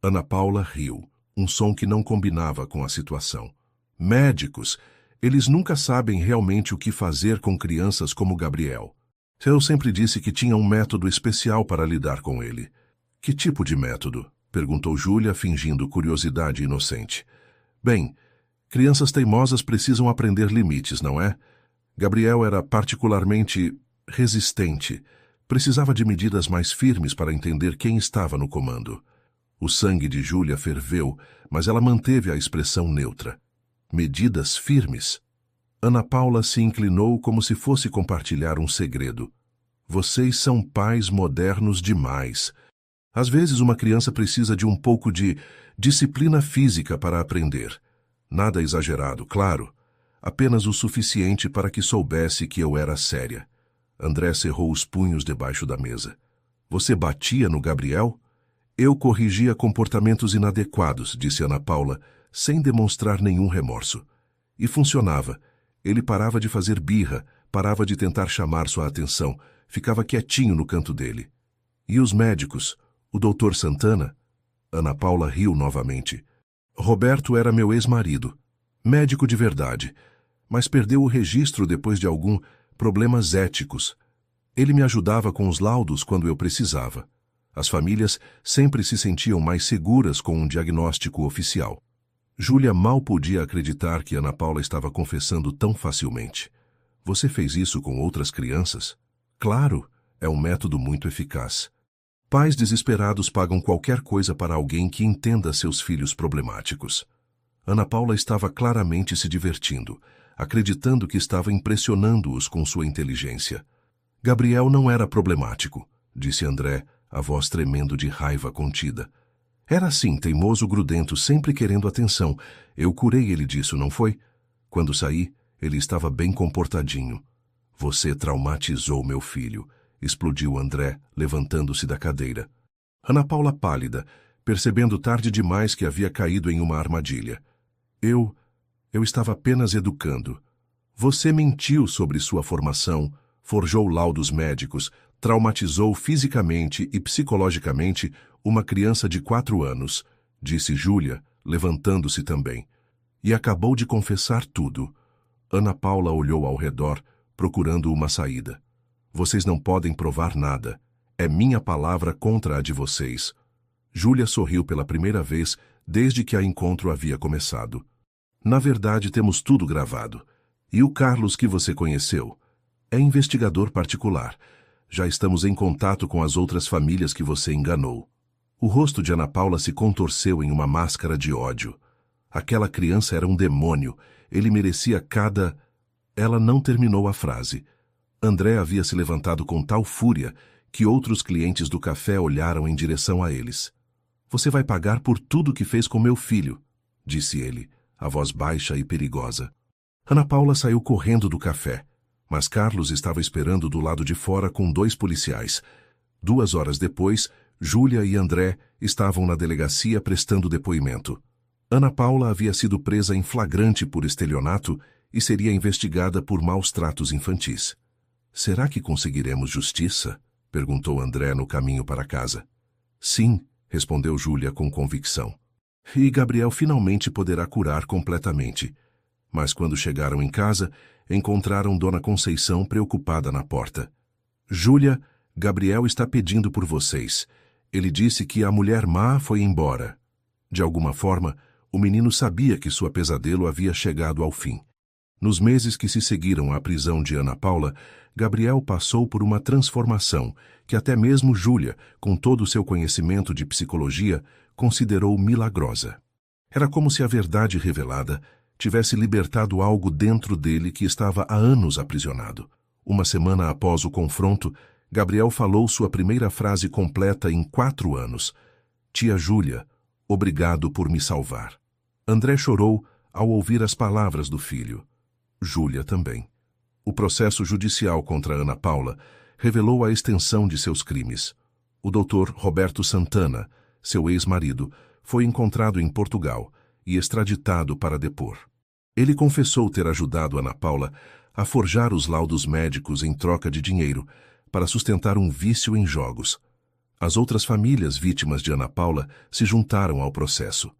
Ana Paula riu, um som que não combinava com a situação. "Médicos, eles nunca sabem realmente o que fazer com crianças como Gabriel. Eu sempre disse que tinha um método especial para lidar com ele." "Que tipo de método?" perguntou Júlia, fingindo curiosidade inocente. "Bem, crianças teimosas precisam aprender limites, não é? Gabriel era particularmente resistente. Precisava de medidas mais firmes para entender quem estava no comando." O sangue de Júlia ferveu, mas ela manteve a expressão neutra. "Medidas firmes?" Ana Paula se inclinou como se fosse compartilhar um segredo. "Vocês são pais modernos demais. Às vezes uma criança precisa de um pouco de disciplina física para aprender. Nada exagerado, claro. Apenas o suficiente para que soubesse que eu era séria." André cerrou os punhos debaixo da mesa. "Você batia no Gabriel?" "Eu corrigia comportamentos inadequados", disse Ana Paula, sem demonstrar nenhum remorso. E funcionava. Ele parava de fazer birra, parava de tentar chamar sua atenção, ficava quietinho no canto dele. "E os médicos? O doutor Santana?" Ana Paula riu novamente. "Roberto era meu ex-marido. Médico de verdade. mas perdeu o registro depois de alguns problemas éticos. Ele me ajudava com os laudos quando eu precisava. As famílias sempre se sentiam mais seguras com um diagnóstico oficial. Júlia mal podia acreditar que Ana Paula estava confessando tão facilmente. Você fez isso com outras crianças? Claro, é um método muito eficaz. Pais desesperados pagam qualquer coisa para alguém que entenda seus filhos problemáticos. Ana Paula estava claramente se divertindo, acreditando que estava impressionando-os com sua inteligência. Gabriel não era problemático, disse André, a voz tremendo de raiva contida. Era assim, teimoso, grudento, sempre querendo atenção. Eu curei ele disso, não foi? Quando saí, ele estava bem comportadinho. Você traumatizou meu filho, explodiu André, levantando-se da cadeira. Ana Paula pálida, percebendo tarde demais que havia caído em uma armadilha. Eu estava apenas educando. Você mentiu sobre sua formação, forjou laudos médicos, traumatizou fisicamente e psicologicamente uma criança de 4 anos, disse Júlia, levantando-se também. E acabou de confessar tudo. Ana Paula olhou ao redor, procurando uma saída. Vocês não podem provar nada. É minha palavra contra a de vocês. Júlia sorriu pela primeira vez desde que a encontro havia começado. Na verdade, temos tudo gravado. E o Carlos que você conheceu? É investigador particular. Já estamos em contato com as outras famílias que você enganou. O rosto de Ana Paula se contorceu em uma máscara de ódio. Aquela criança era um demônio. Ele merecia cada... Ela não terminou a frase. André havia se levantado com tal fúria que outros clientes do café olharam em direção a eles. Você vai pagar por tudo que fez com meu filho, disse ele, a voz baixa e perigosa. Ana Paula saiu correndo do café, mas Carlos estava esperando do lado de fora com 2 policiais. 2 horas depois, Júlia e André estavam na delegacia prestando depoimento. Ana Paula havia sido presa em flagrante por estelionato e seria investigada por maus tratos infantis. Será que conseguiremos justiça? Perguntou André no caminho para casa. Sim, respondeu Júlia com convicção. E Gabriel finalmente poderá curar completamente. Mas quando chegaram em casa, encontraram Dona Conceição preocupada na porta. Júlia, Gabriel está pedindo por vocês. Ele disse que a mulher má foi embora. De alguma forma, o menino sabia que sua pesadelo havia chegado ao fim. Nos meses que se seguiram à prisão de Ana Paula, Gabriel passou por uma transformação que até mesmo Júlia, com todo o seu conhecimento de psicologia, considerou milagrosa. Era como se a verdade revelada tivesse libertado algo dentro dele que estava há anos aprisionado. Uma semana após o confronto, Gabriel falou sua primeira frase completa em 4 anos. Tia Júlia, obrigado por me salvar. André chorou ao ouvir as palavras do filho. Júlia também. O processo judicial contra Ana Paula revelou a extensão de seus crimes. O Dr. Roberto Santana, seu ex-marido, foi encontrado em Portugal e extraditado para depor. Ele confessou ter ajudado Ana Paula a forjar os laudos médicos em troca de dinheiro para sustentar um vício em jogos. As outras famílias vítimas de Ana Paula se juntaram ao processo.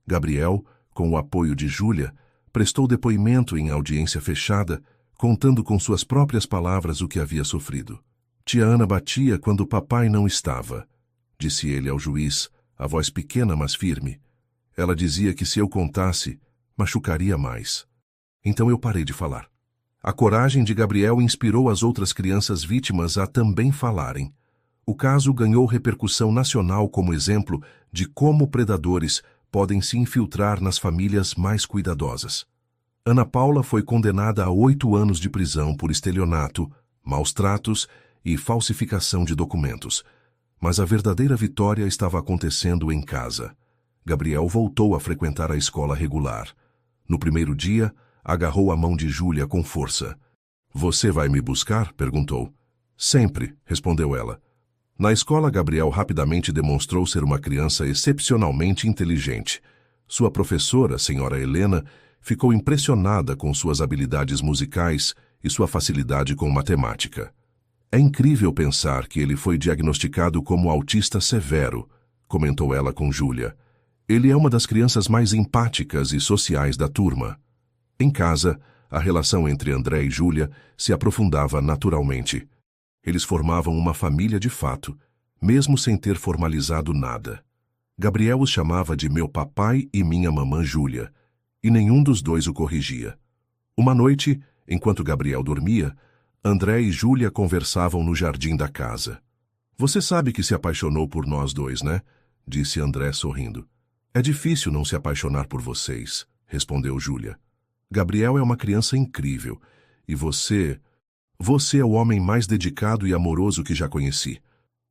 Gabriel, com o apoio de Júlia, prestou depoimento em audiência fechada, contando com suas próprias palavras o que havia sofrido. Tia Ana batia quando o papai não estava, disse ele ao juiz, a voz pequena mas firme. Ela dizia que se eu contasse, machucaria mais. Então eu parei de falar. A coragem de Gabriel inspirou as outras crianças vítimas a também falarem. O caso ganhou repercussão nacional como exemplo de como predadores podem se infiltrar nas famílias mais cuidadosas. Ana Paula foi condenada a 8 anos de prisão por estelionato, maus tratos e falsificação de documentos. Mas a verdadeira vitória estava acontecendo em casa. Gabriel voltou a frequentar a escola regular. No primeiro dia, agarrou a mão de Júlia com força. Você vai me buscar? Perguntou. Sempre, respondeu ela. Na escola, Gabriel rapidamente demonstrou ser uma criança excepcionalmente inteligente. Sua professora, senhora Helena, ficou impressionada com suas habilidades musicais e sua facilidade com matemática. É incrível pensar que ele foi diagnosticado como autista severo, comentou ela com Júlia. Ele é uma das crianças mais empáticas e sociais da turma. Em casa, a relação entre André e Júlia se aprofundava naturalmente. Eles formavam uma família de fato, mesmo sem ter formalizado nada. Gabriel os chamava de meu papai e minha mamã Júlia, e nenhum dos dois o corrigia. Uma noite, enquanto Gabriel dormia, André e Júlia conversavam no jardim da casa. Você sabe que se apaixonou por nós dois, né? Disse André sorrindo. É difícil não se apaixonar por vocês, respondeu Júlia. Gabriel é uma criança incrível, e você é o homem mais dedicado e amoroso que já conheci.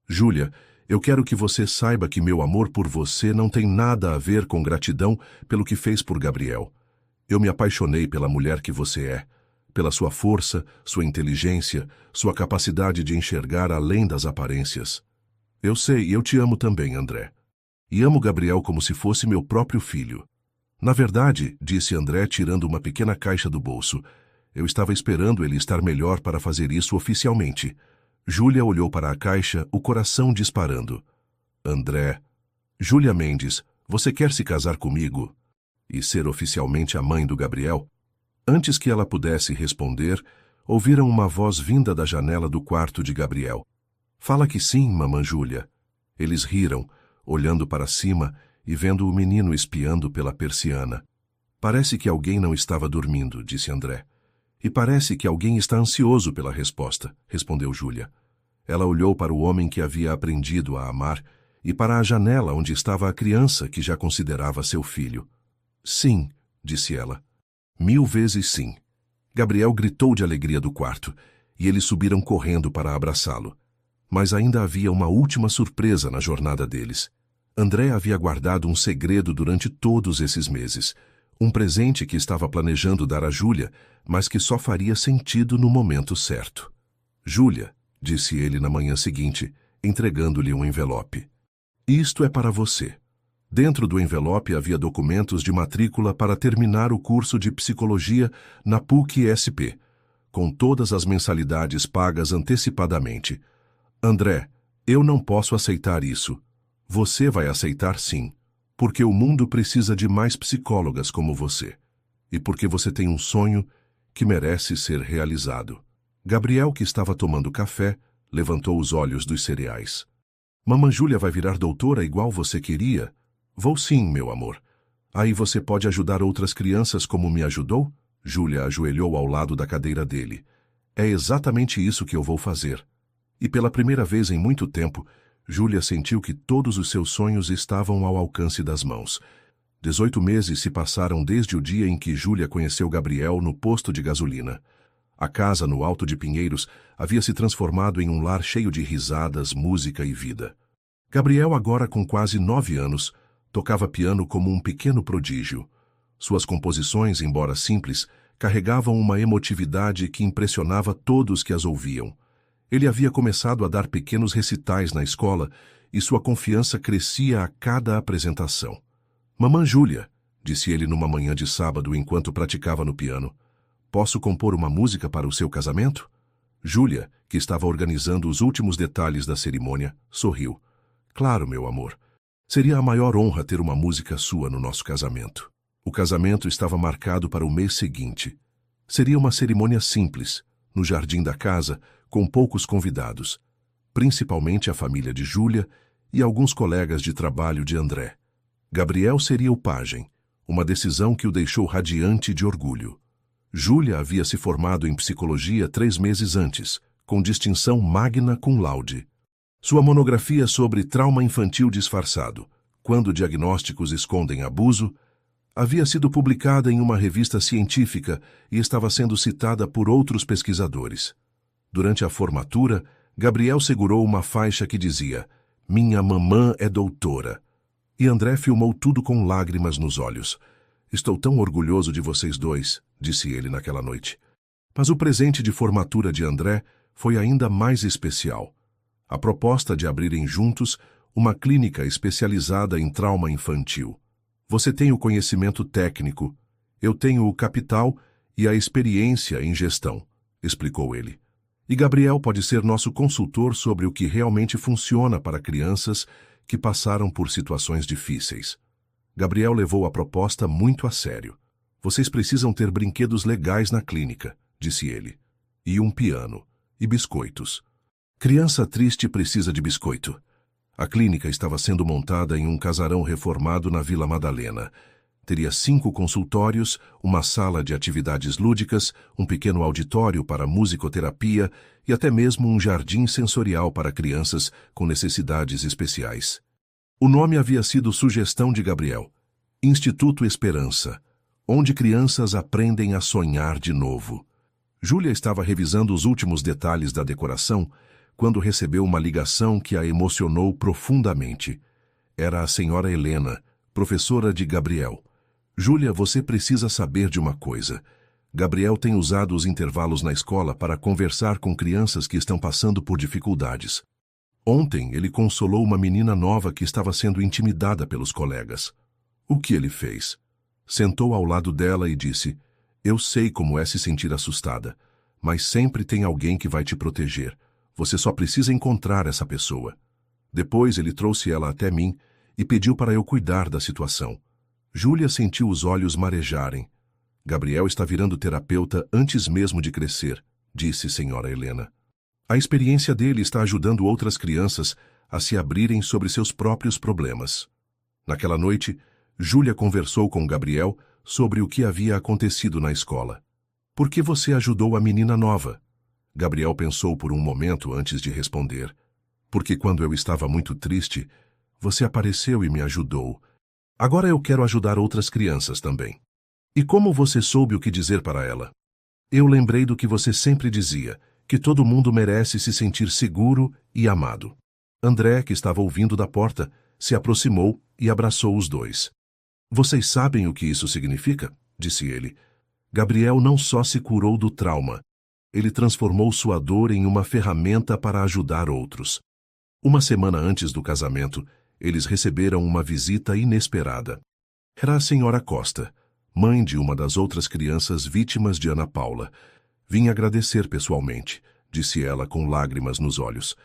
Júlia, eu quero que você saiba que meu amor por você não tem nada a ver com gratidão pelo que fez por Gabriel. Eu me apaixonei pela mulher que você é, pela sua força, sua inteligência, sua capacidade de enxergar além das aparências. Eu sei, eu te amo também, André. E amo Gabriel como se fosse meu próprio filho. Na verdade, disse André tirando uma pequena caixa do bolso, eu estava esperando ele estar melhor para fazer isso oficialmente. Júlia olhou para a caixa, o coração disparando. André, Júlia Mendes, você quer se casar comigo e ser oficialmente a mãe do Gabriel? Antes que ela pudesse responder, ouviram uma voz vinda da janela do quarto de Gabriel. Fala que sim, mamã Júlia. Eles riram, olhando para cima e vendo o menino espiando pela persiana. Parece que alguém não estava dormindo, disse André. E parece que alguém está ansioso pela resposta, respondeu Júlia. Ela olhou para o homem que havia aprendido a amar e para a janela onde estava a criança que já considerava seu filho. Sim, disse ela. 1000 vezes sim. Gabriel gritou de alegria do quarto e eles subiram correndo para abraçá-lo. Mas ainda havia uma última surpresa na jornada deles. André havia guardado um segredo durante todos esses meses. Um presente que estava planejando dar a Júlia, mas que só faria sentido no momento certo. Júlia, disse ele na manhã seguinte, entregando-lhe um envelope. Isto é para você. Dentro do envelope havia documentos de matrícula para terminar o curso de psicologia na PUC-SP, com todas as mensalidades pagas antecipadamente. André, eu não posso aceitar isso. Você vai aceitar sim, porque o mundo precisa de mais psicólogas como você, e porque você tem um sonho que merece ser realizado. Gabriel, que estava tomando café, levantou os olhos dos cereais. Mamã Júlia vai virar doutora igual você queria? Vou sim, meu amor. Aí você pode ajudar outras crianças como me ajudou? Júlia ajoelhou ao lado da cadeira dele. É exatamente isso que eu vou fazer. E pela primeira vez em muito tempo, Júlia sentiu que todos os seus sonhos estavam ao alcance das mãos. 18 meses se passaram desde o dia em que Júlia conheceu Gabriel no posto de gasolina. A casa no Alto de Pinheiros havia se transformado em um lar cheio de risadas, música e vida. Gabriel, agora com quase 9 anos, tocava piano como um pequeno prodígio. Suas composições, embora simples, carregavam uma emotividade que impressionava todos que as ouviam. Ele havia começado a dar pequenos recitais na escola e sua confiança crescia a cada apresentação. Mamã Júlia, disse ele numa manhã de sábado enquanto praticava no piano, posso compor uma música para o seu casamento? Júlia, que estava organizando os últimos detalhes da cerimônia, sorriu. Claro, meu amor. Seria a maior honra ter uma música sua no nosso casamento. O casamento estava marcado para o mês seguinte. Seria uma cerimônia simples, no jardim da casa, com poucos convidados, principalmente a família de Júlia e alguns colegas de trabalho de André. Gabriel seria o pajem, uma decisão que o deixou radiante de orgulho. Júlia havia se formado em psicologia 3 meses antes, com distinção magna cum laude. Sua monografia sobre trauma infantil disfarçado, quando diagnósticos escondem abuso, havia sido publicada em uma revista científica e estava sendo citada por outros pesquisadores. Durante a formatura, Gabriel segurou uma faixa que dizia "Minha mamã é doutora". E André filmou tudo com lágrimas nos olhos. "Estou tão orgulhoso de vocês dois", disse ele naquela noite. Mas o presente de formatura de André foi ainda mais especial. A proposta de abrirem juntos uma clínica especializada em trauma infantil. Você tem o conhecimento técnico, eu tenho o capital e a experiência em gestão, explicou ele. E Gabriel pode ser nosso consultor sobre o que realmente funciona para crianças que passaram por situações difíceis. Gabriel levou a proposta muito a sério. Vocês precisam ter brinquedos legais na clínica, disse ele. E um piano. E biscoitos. Criança triste precisa de biscoito. A clínica estava sendo montada em um casarão reformado na Vila Madalena. Teria 5 consultórios, uma sala de atividades lúdicas, um pequeno auditório para musicoterapia e até mesmo um jardim sensorial para crianças com necessidades especiais. O nome havia sido sugestão de Gabriel. Instituto Esperança, onde crianças aprendem a sonhar de novo. Júlia estava revisando os últimos detalhes da decoração quando recebeu uma ligação que a emocionou profundamente. Era a senhora Helena, professora de Gabriel. Júlia, você precisa saber de uma coisa. Gabriel tem usado os intervalos na escola para conversar com crianças que estão passando por dificuldades. Ontem, ele consolou uma menina nova que estava sendo intimidada pelos colegas. O que ele fez? Sentou ao lado dela e disse: eu sei como é se sentir assustada, mas sempre tem alguém que vai te proteger. Você só precisa encontrar essa pessoa. Depois ele trouxe ela até mim e pediu para eu cuidar da situação. Júlia sentiu os olhos marejarem. Gabriel está virando terapeuta antes mesmo de crescer, disse senhora Helena. A experiência dele está ajudando outras crianças a se abrirem sobre seus próprios problemas. Naquela noite, Júlia conversou com Gabriel sobre o que havia acontecido na escola. Por que você ajudou a menina nova? Gabriel pensou por um momento antes de responder. Porque quando eu estava muito triste, você apareceu e me ajudou. Agora eu quero ajudar outras crianças também. E como você soube o que dizer para ela? Eu lembrei do que você sempre dizia, que todo mundo merece se sentir seguro e amado. André, que estava ouvindo da porta, se aproximou e abraçou os dois. Vocês sabem o que isso significa? Disse ele. Gabriel não só se curou do trauma, ele transformou sua dor em uma ferramenta para ajudar outros. Uma semana antes do casamento, eles receberam uma visita inesperada. Era a senhora Costa, mãe de uma das outras crianças vítimas de Ana Paula. Vim agradecer pessoalmente, disse ela com lágrimas nos olhos.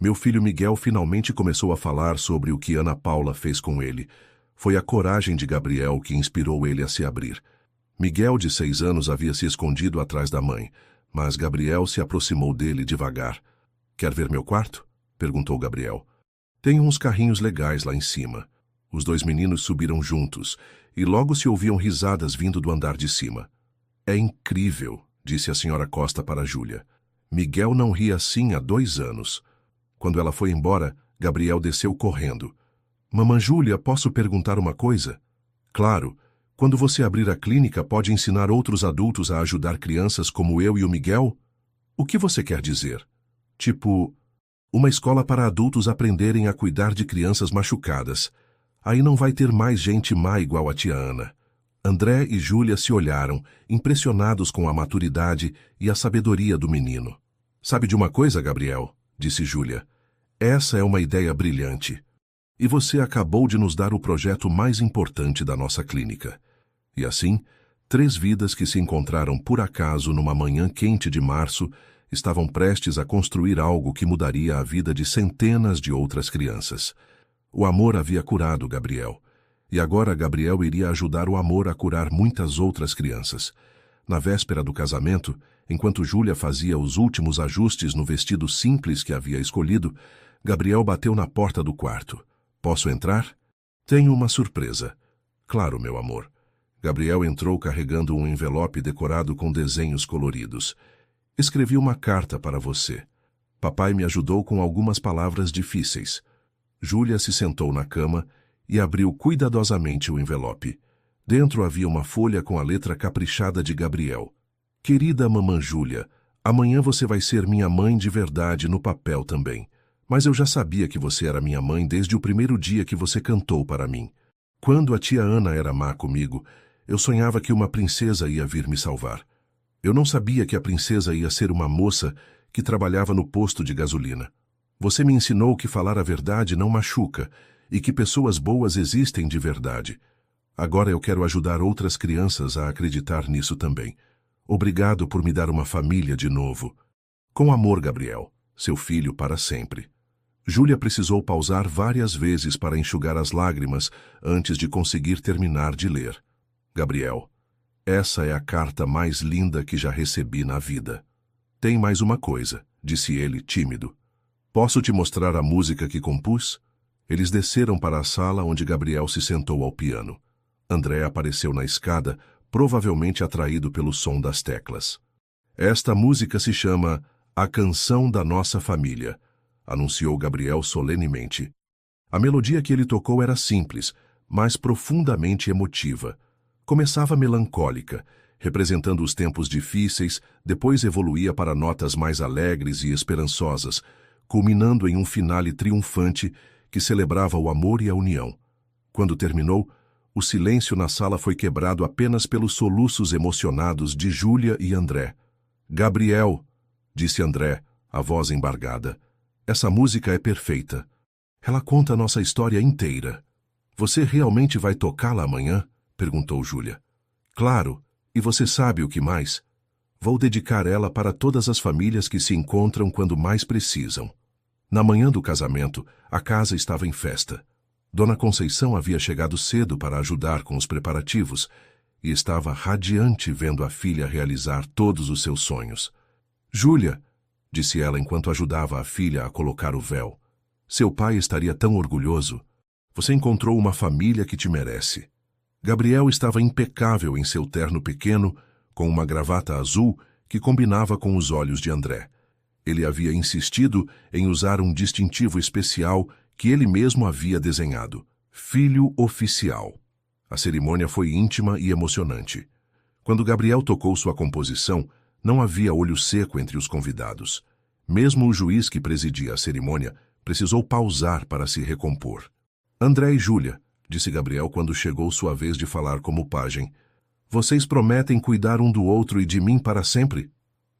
Meu filho Miguel finalmente começou a falar sobre o que Ana Paula fez com ele. Foi a coragem de Gabriel que inspirou ele a se abrir. Miguel, de 6 anos, havia se escondido atrás da mãe, mas Gabriel se aproximou dele devagar. Quer ver meu quarto? Perguntou Gabriel. Tem uns carrinhos legais lá em cima. Os 2 meninos subiram juntos, e logo se ouviam risadas vindo do andar de cima. É incrível, disse a senhora Costa para Júlia. Miguel não ria assim há 2 anos. Quando ela foi embora, Gabriel desceu correndo. Mamã Júlia, posso perguntar uma coisa? Claro. Quando você abrir a clínica, pode ensinar outros adultos a ajudar crianças como eu e o Miguel? O que você quer dizer? Tipo, uma escola para adultos aprenderem a cuidar de crianças machucadas. Aí não vai ter mais gente má igual a tia Ana. André e Júlia se olharam, impressionados com a maturidade e a sabedoria do menino. Sabe de uma coisa, Gabriel? Disse Júlia. Essa é uma ideia brilhante. E você acabou de nos dar o projeto mais importante da nossa clínica. E assim, 3 vidas que se encontraram por acaso numa manhã quente de março estavam prestes a construir algo que mudaria a vida de centenas de outras crianças. O amor havia curado Gabriel. E agora Gabriel iria ajudar o amor a curar muitas outras crianças. Na véspera do casamento, enquanto Júlia fazia os últimos ajustes no vestido simples que havia escolhido, Gabriel bateu na porta do quarto. Posso entrar? Tenho uma surpresa. Claro, meu amor. Gabriel entrou carregando um envelope decorado com desenhos coloridos. Escrevi uma carta para você. Papai me ajudou com algumas palavras difíceis. Júlia se sentou na cama e abriu cuidadosamente o envelope. Dentro havia uma folha com a letra caprichada de Gabriel. Querida mamã Júlia, amanhã você vai ser minha mãe de verdade no papel também. Mas eu já sabia que você era minha mãe desde o primeiro dia que você cantou para mim. Quando a tia Ana era má comigo, eu sonhava que uma princesa ia vir me salvar. Eu não sabia que a princesa ia ser uma moça que trabalhava no posto de gasolina. Você me ensinou que falar a verdade não machuca e que pessoas boas existem de verdade. Agora eu quero ajudar outras crianças a acreditar nisso também. Obrigado por me dar uma família de novo. Com amor, Gabriel, seu filho para sempre. Júlia precisou pausar várias vezes para enxugar as lágrimas antes de conseguir terminar de ler. Gabriel, Essa é a carta mais linda que já recebi na vida. Tem mais uma coisa, disse ele, tímido. Posso te mostrar a música que compus? Eles desceram para a sala onde Gabriel se sentou ao piano. André apareceu na escada, provavelmente atraído pelo som das teclas. Esta música se chama A Canção da Nossa Família, anunciou Gabriel solenemente. A melodia que ele tocou era simples, mas profundamente emotiva. Começava melancólica, representando os tempos difíceis, depois evoluía para notas mais alegres e esperançosas, culminando em um finale triunfante que celebrava o amor e a união. Quando terminou, o silêncio na sala foi quebrado apenas pelos soluços emocionados de Júlia e André. Gabriel, disse André, a voz embargada, essa música é perfeita. Ela conta a nossa história inteira. Você realmente vai tocá-la amanhã? Perguntou Júlia. Claro, e você sabe o que mais? Vou dedicar ela para todas as famílias que se encontram quando mais precisam. Na manhã do casamento, a casa estava em festa. Dona Conceição havia chegado cedo para ajudar com os preparativos e estava radiante vendo a filha realizar todos os seus sonhos. Júlia, disse ela enquanto ajudava a filha a colocar o véu, seu pai estaria tão orgulhoso. Você encontrou uma família que te merece. Gabriel estava impecável em seu terno pequeno, com uma gravata azul que combinava com os olhos de André. Ele havia insistido em usar um distintivo especial que ele mesmo havia desenhado, filho oficial. A cerimônia foi íntima e emocionante. Quando Gabriel tocou sua composição, não havia olho seco entre os convidados. Mesmo o juiz que presidia a cerimônia precisou pausar para se recompor. André e Júlia, disse Gabriel quando chegou sua vez de falar como pajem, vocês prometem cuidar um do outro e de mim para sempre?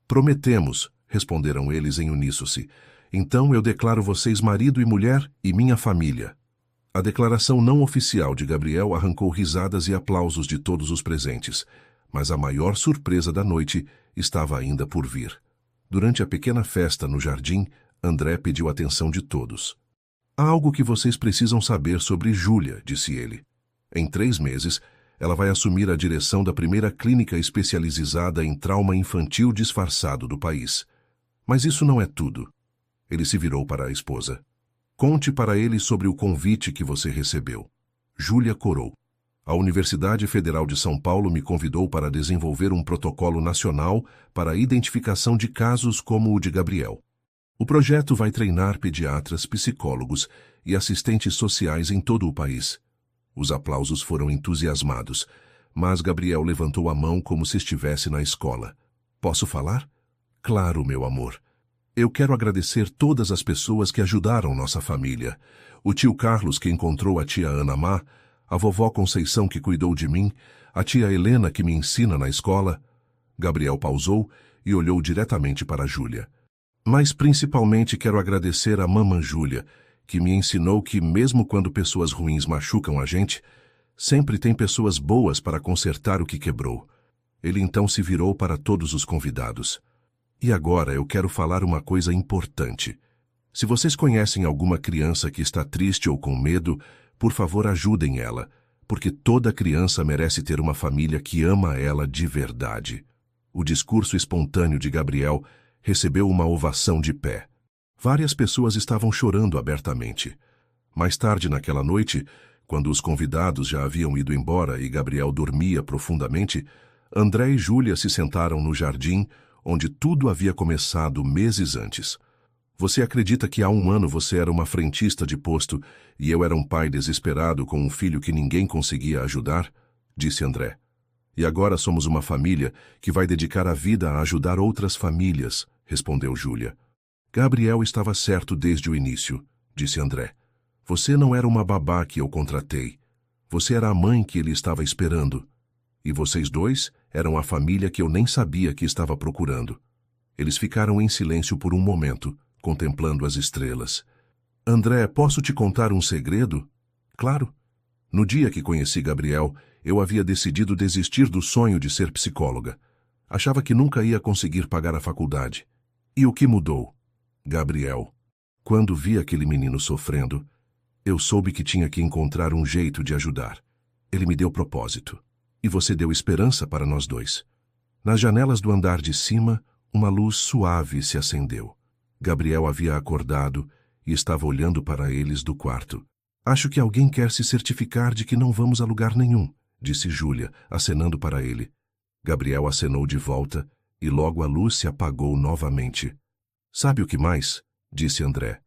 Prometemos, responderam eles em uníssono. Então eu declaro vocês marido e mulher e minha família. A declaração não oficial de Gabriel arrancou risadas e aplausos de todos os presentes, mas a maior surpresa da noite estava ainda por vir. Durante a pequena festa no jardim, André pediu a atenção de todos. Há algo que vocês precisam saber sobre Júlia, disse ele. Em 3 meses, ela vai assumir a direção da primeira clínica especializada em trauma infantil disfarçado do país. Mas isso não é tudo. Ele se virou para a esposa. Conte para ele sobre o convite que você recebeu. Júlia corou. A Universidade Federal de São Paulo me convidou para desenvolver um protocolo nacional para a identificação de casos como o de Gabriel. O projeto vai treinar pediatras, psicólogos e assistentes sociais em todo o país. Os aplausos foram entusiasmados, mas Gabriel levantou a mão como se estivesse na escola. Posso falar? Claro, meu amor. Eu quero agradecer todas as pessoas que ajudaram nossa família. O tio Carlos que encontrou a tia Ana Má, a vovó Conceição que cuidou de mim, a tia Helena que me ensina na escola. Gabriel pausou e olhou diretamente para Júlia. Mas principalmente quero agradecer a mamãe Júlia, que me ensinou que mesmo quando pessoas ruins machucam a gente, sempre tem pessoas boas para consertar o que quebrou. Ele então se virou para todos os convidados. E agora eu quero falar uma coisa importante. Se vocês conhecem alguma criança que está triste ou com medo, por favor ajudem ela, porque toda criança merece ter uma família que ama ela de verdade. O discurso espontâneo de Gabriel recebeu uma ovação de pé. Várias pessoas estavam chorando abertamente. Mais tarde naquela noite, quando os convidados já haviam ido embora e Gabriel dormia profundamente, André e Júlia se sentaram no jardim, onde tudo havia começado meses antes. Você acredita que há 1 ano você era uma frentista de posto e eu era um pai desesperado com um filho que ninguém conseguia ajudar? Disse André. E agora somos uma família que vai dedicar a vida a ajudar outras famílias, respondeu Júlia. Gabriel estava certo desde o início, disse André. Você não era uma babá que eu contratei. Você era a mãe que ele estava esperando. E vocês dois eram a família que eu nem sabia que estava procurando. Eles ficaram em silêncio por um momento, contemplando as estrelas. André, posso te contar um segredo? Claro. No dia que conheci Gabriel, eu havia decidido desistir do sonho de ser psicóloga. Achava que nunca ia conseguir pagar a faculdade. E o que mudou? Gabriel. Quando vi aquele menino sofrendo, eu soube que tinha que encontrar um jeito de ajudar. Ele me deu propósito. E você deu esperança para nós dois. Nas janelas do andar de cima, uma luz suave se acendeu. Gabriel havia acordado e estava olhando para eles do quarto. Acho que alguém quer se certificar de que não vamos a lugar nenhum, disse Júlia, acenando para ele. Gabriel acenou de volta e logo a luz se apagou novamente. Sabe o que mais? Disse André.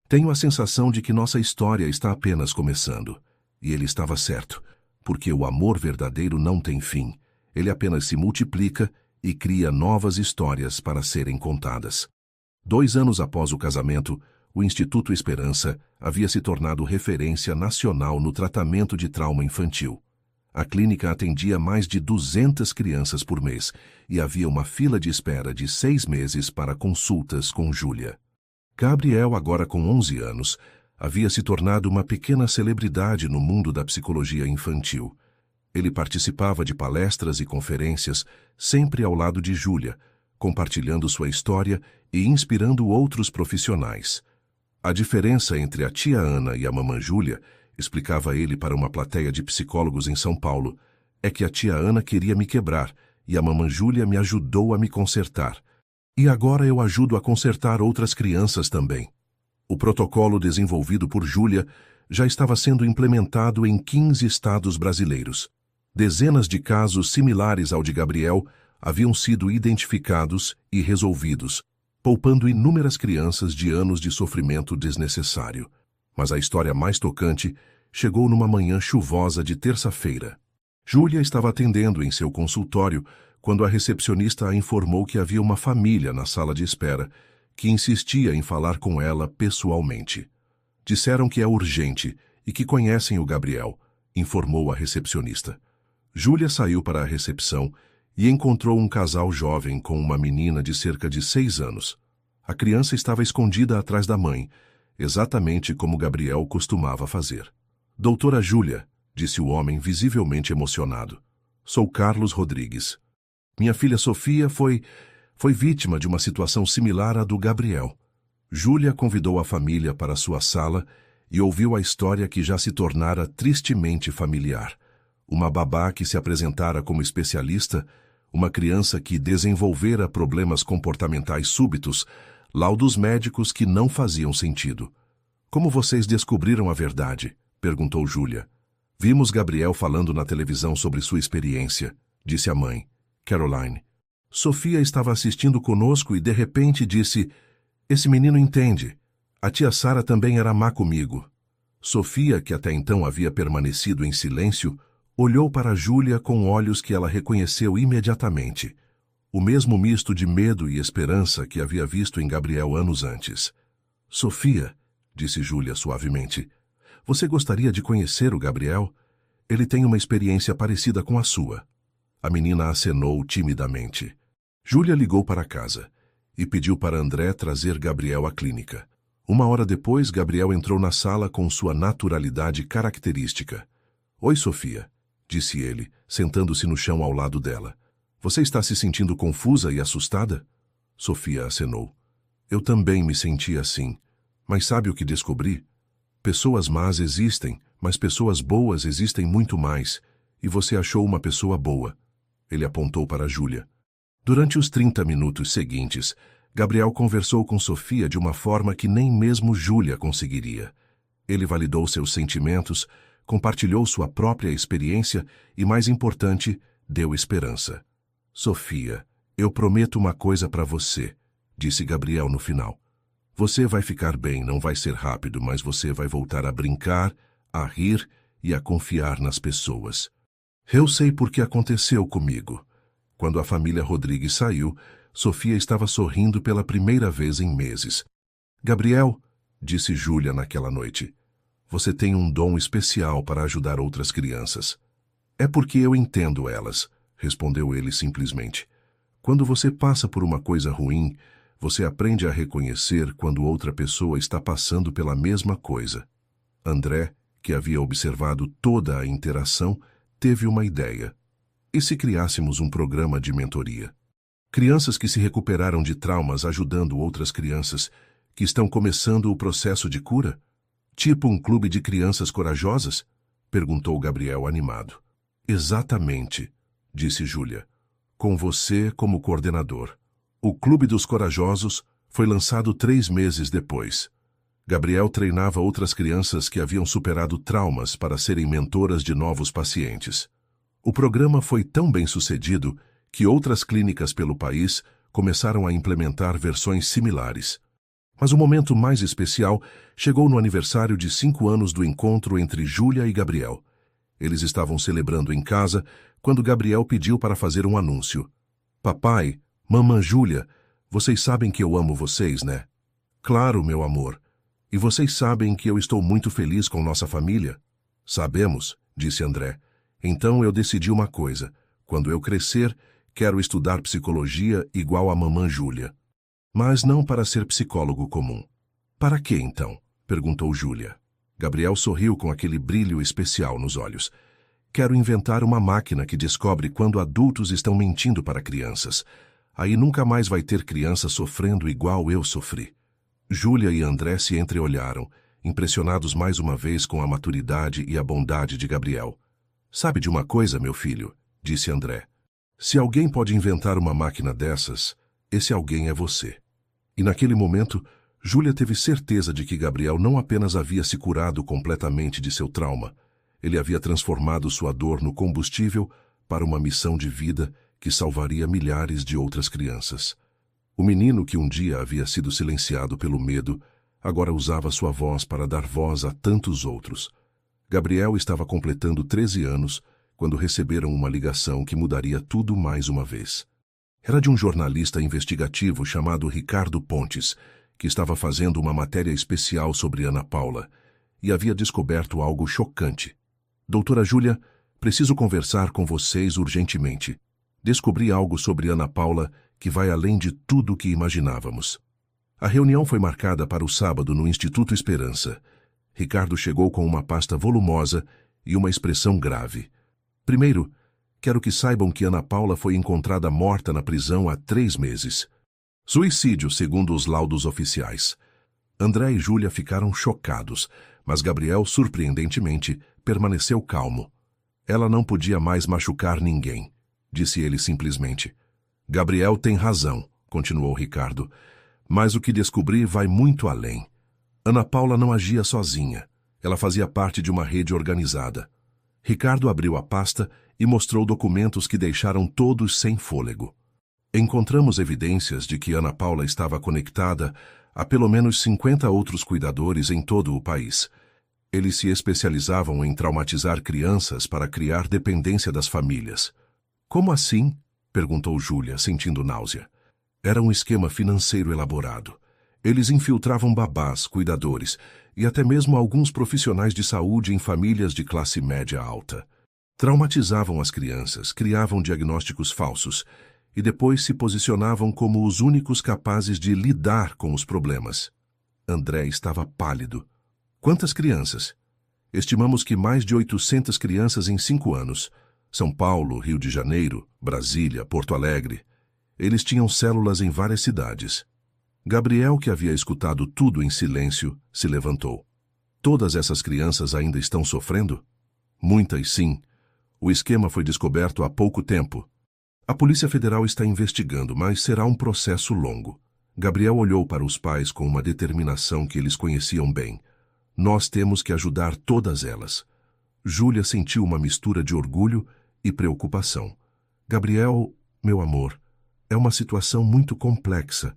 Tenho a sensação de que nossa história está apenas começando. E ele estava certo, porque o amor verdadeiro não tem fim. Ele apenas se multiplica e cria novas histórias para serem contadas. 2 anos após o casamento, o Instituto Esperança havia se tornado referência nacional no tratamento de trauma infantil. A clínica atendia mais de 200 crianças por mês e havia uma fila de espera de 6 meses para consultas com Júlia. Gabriel, agora com 11 anos, havia se tornado uma pequena celebridade no mundo da psicologia infantil. Ele participava de palestras e conferências, sempre ao lado de Júlia, compartilhando sua história e inspirando outros profissionais. A diferença entre a tia Ana e a mamã Júlia, explicava ele para uma plateia de psicólogos em São Paulo, é que a tia Ana queria me quebrar e a mamã Júlia me ajudou a me consertar. E agora eu ajudo a consertar outras crianças também. O protocolo desenvolvido por Júlia já estava sendo implementado em 15 estados brasileiros. Dezenas de casos similares ao de Gabriel haviam sido identificados e resolvidos, poupando inúmeras crianças de anos de sofrimento desnecessário. Mas a história mais tocante chegou numa manhã chuvosa de terça-feira. Júlia estava atendendo em seu consultório quando a recepcionista a informou que havia uma família na sala de espera que insistia em falar com ela pessoalmente. Disseram que é urgente e que conhecem o Gabriel, informou a recepcionista. Júlia saiu para a recepção e encontrou um casal jovem com uma menina de cerca de 6 anos. A criança estava escondida atrás da mãe, exatamente como Gabriel costumava fazer. Doutora Júlia, disse o homem visivelmente emocionado. Sou Carlos Rodrigues. Minha filha Sofia foi vítima de uma situação similar à do Gabriel. Júlia convidou a família para sua sala e ouviu a história que já se tornara tristemente familiar. Uma babá que se apresentara como especialista, uma criança que desenvolvera problemas comportamentais súbitos, laudos médicos que não faziam sentido. Como vocês descobriram a verdade? Perguntou Júlia. Vimos Gabriel falando na televisão sobre sua experiência, disse a mãe, Caroline. Sofia estava assistindo conosco e de repente disse, esse menino entende. A tia Sara também era má comigo. Sofia, que até então havia permanecido em silêncio, olhou para Júlia com olhos que ela reconheceu imediatamente. O mesmo misto de medo e esperança que havia visto em Gabriel anos antes. Sofia, disse Júlia suavemente, você gostaria de conhecer o Gabriel? Ele tem uma experiência parecida com a sua. A menina acenou timidamente. Júlia ligou para casa e pediu para André trazer Gabriel à clínica. 1 hora depois, Gabriel entrou na sala com sua naturalidade característica. Oi, Sofia, disse ele, sentando-se no chão ao lado dela. Você está se sentindo confusa e assustada? Sofia acenou. Eu também me senti assim. Mas sabe o que descobri? Pessoas más existem, mas pessoas boas existem muito mais. E você achou uma pessoa boa. Ele apontou para Júlia. Durante os 30 minutos seguintes, Gabriel conversou com Sofia de uma forma que nem mesmo Júlia conseguiria. Ele validou seus sentimentos, compartilhou sua própria experiência e, mais importante, deu esperança. Sofia, eu prometo uma coisa para você, disse Gabriel no final. Você vai ficar bem, não vai ser rápido, mas você vai voltar a brincar, a rir e a confiar nas pessoas. Eu sei porque aconteceu comigo. Quando a família Rodrigues saiu, Sofia estava sorrindo pela primeira vez em meses. Gabriel, disse Júlia naquela noite, você tem um dom especial para ajudar outras crianças. É porque eu entendo elas, respondeu ele simplesmente. Quando você passa por uma coisa ruim, você aprende a reconhecer quando outra pessoa está passando pela mesma coisa. André, que havia observado toda a interação, teve uma ideia. E se criássemos um programa de mentoria? Crianças que se recuperaram de traumas ajudando outras crianças que estão começando o processo de cura? Tipo um clube de crianças corajosas? Perguntou Gabriel animado. Exatamente, disse Júlia. Com você como coordenador. O Clube dos Corajosos foi lançado 3 meses depois. Gabriel treinava outras crianças que haviam superado traumas para serem mentoras de novos pacientes. O programa foi tão bem sucedido que outras clínicas pelo país começaram a implementar versões similares. Mas o momento mais especial chegou no aniversário de 5 anos do encontro entre Júlia e Gabriel. Eles estavam celebrando em casa quando Gabriel pediu para fazer um anúncio. Papai, mamãe Júlia, vocês sabem que eu amo vocês, né? Claro, meu amor. E vocês sabem que eu estou muito feliz com nossa família? Sabemos, disse André. Então eu decidi uma coisa. Quando eu crescer, quero estudar psicologia igual a mamãe Júlia. Mas não para ser psicólogo comum. Para quê, então? Perguntou Júlia. Gabriel sorriu com aquele brilho especial nos olhos. Quero inventar uma máquina que descobre quando adultos estão mentindo para crianças. Aí nunca mais vai ter criança sofrendo igual eu sofri. Júlia e André se entreolharam, impressionados mais uma vez com a maturidade e a bondade de Gabriel. Sabe de uma coisa, meu filho? Disse André. Se alguém pode inventar uma máquina dessas, esse alguém é você. E naquele momento, Júlia teve certeza de que Gabriel não apenas havia se curado completamente de seu trauma, ele havia transformado sua dor no combustível para uma missão de vida que salvaria milhares de outras crianças. O menino que um dia havia sido silenciado pelo medo, agora usava sua voz para dar voz a tantos outros. Gabriel estava completando 13 anos quando receberam uma ligação que mudaria tudo mais uma vez. Era de um jornalista investigativo chamado Ricardo Pontes, que estava fazendo uma matéria especial sobre Ana Paula e havia descoberto algo chocante. Doutora Júlia, preciso conversar com vocês urgentemente. Descobri algo sobre Ana Paula que vai além de tudo o que imaginávamos. A reunião foi marcada para o sábado no Instituto Esperança. Ricardo chegou com uma pasta volumosa e uma expressão grave. Primeiro, quero que saibam que Ana Paula foi encontrada morta na prisão há 3 meses. Suicídio, segundo os laudos oficiais. André e Júlia ficaram chocados, mas Gabriel, surpreendentemente, permaneceu calmo. Ela não podia mais machucar ninguém, disse ele simplesmente. Gabriel tem razão, continuou Ricardo, mas o que descobri vai muito além. Ana Paula não agia sozinha. Ela fazia parte de uma rede organizada. Ricardo abriu a pasta e mostrou documentos que deixaram todos sem fôlego. Encontramos evidências de que Ana Paula estava conectada a pelo menos 50 outros cuidadores em todo o país. Eles se especializavam em traumatizar crianças para criar dependência das famílias. Como assim? Perguntou Júlia, sentindo náusea. Era um esquema financeiro elaborado. Eles infiltravam babás, cuidadores e até mesmo alguns profissionais de saúde em famílias de classe média alta. Traumatizavam as crianças, criavam diagnósticos falsos e depois se posicionavam como os únicos capazes de lidar com os problemas. André estava pálido. Quantas crianças? Estimamos que mais de 800 crianças em 5 anos. São Paulo, Rio de Janeiro, Brasília, Porto Alegre. Eles tinham células em várias cidades. Gabriel, que havia escutado tudo em silêncio, se levantou. Todas essas crianças ainda estão sofrendo? Muitas, sim. O esquema foi descoberto há pouco tempo. A Polícia Federal está investigando, mas será um processo longo. Gabriel olhou para os pais com uma determinação que eles conheciam bem. Nós temos que ajudar todas elas. Júlia sentiu uma mistura de orgulho e preocupação. Gabriel, meu amor, é uma situação muito complexa.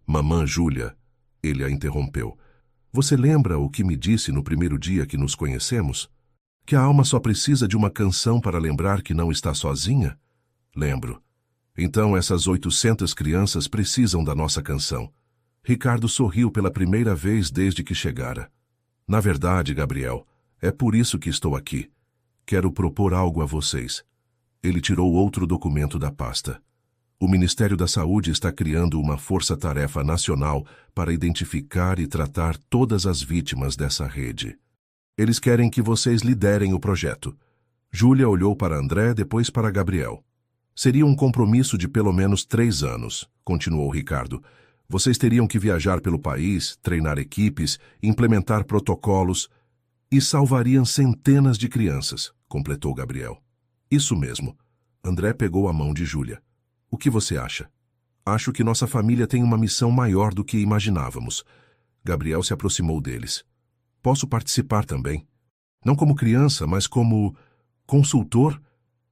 Mamã Júlia, ele a interrompeu. Você lembra o que me disse no primeiro dia que nos conhecemos? Que a alma só precisa de uma canção para lembrar que não está sozinha? Lembro. Então essas 800 crianças precisam da nossa canção. Ricardo sorriu pela primeira vez desde que chegara. Na verdade, Gabriel, é por isso que estou aqui. Quero propor algo a vocês. Ele tirou outro documento da pasta. O Ministério da Saúde está criando uma força-tarefa nacional para identificar e tratar todas as vítimas dessa rede. Eles querem que vocês liderem o projeto. Júlia olhou para André, depois para Gabriel. Seria um compromisso de pelo menos 3 anos, continuou Ricardo. Vocês teriam que viajar pelo país, treinar equipes, implementar protocolos e salvariam centenas de crianças, completou Gabriel. Isso mesmo. André pegou a mão de Júlia. O que você acha? Acho que nossa família tem uma missão maior do que imaginávamos. Gabriel se aproximou deles. Posso participar também? Não como criança, mas como consultor?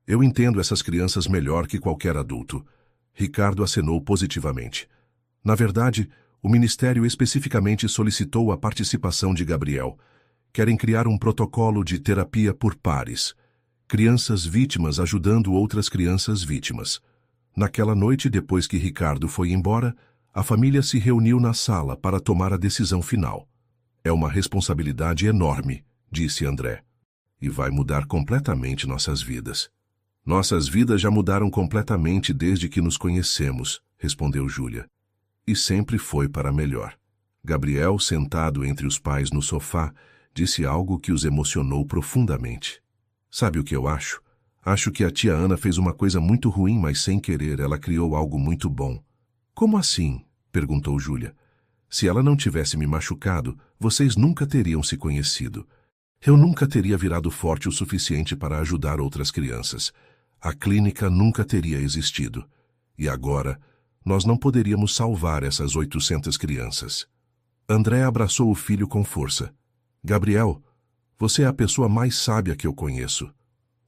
Eu entendo essas crianças melhor que qualquer adulto. Ricardo acenou positivamente. Na verdade, o Ministério especificamente solicitou a participação de Gabriel. Querem criar um protocolo de terapia por pares. Crianças vítimas ajudando outras crianças vítimas. Naquela noite, depois que Ricardo foi embora, a família se reuniu na sala para tomar a decisão final. É uma responsabilidade enorme, disse André. E vai mudar completamente nossas vidas. Nossas vidas já mudaram completamente desde que nos conhecemos, respondeu Júlia. E sempre foi para melhor. Gabriel, sentado entre os pais no sofá, disse algo que os emocionou profundamente. Sabe o que eu acho? Acho que a tia Ana fez uma coisa muito ruim, mas sem querer ela criou algo muito bom. Como assim? Perguntou Júlia. Se ela não tivesse me machucado, vocês nunca teriam se conhecido. Eu nunca teria virado forte o suficiente para ajudar outras crianças. A clínica nunca teria existido. E agora, nós não poderíamos salvar essas 800 crianças. André abraçou o filho com força. Gabriel, você é a pessoa mais sábia que eu conheço.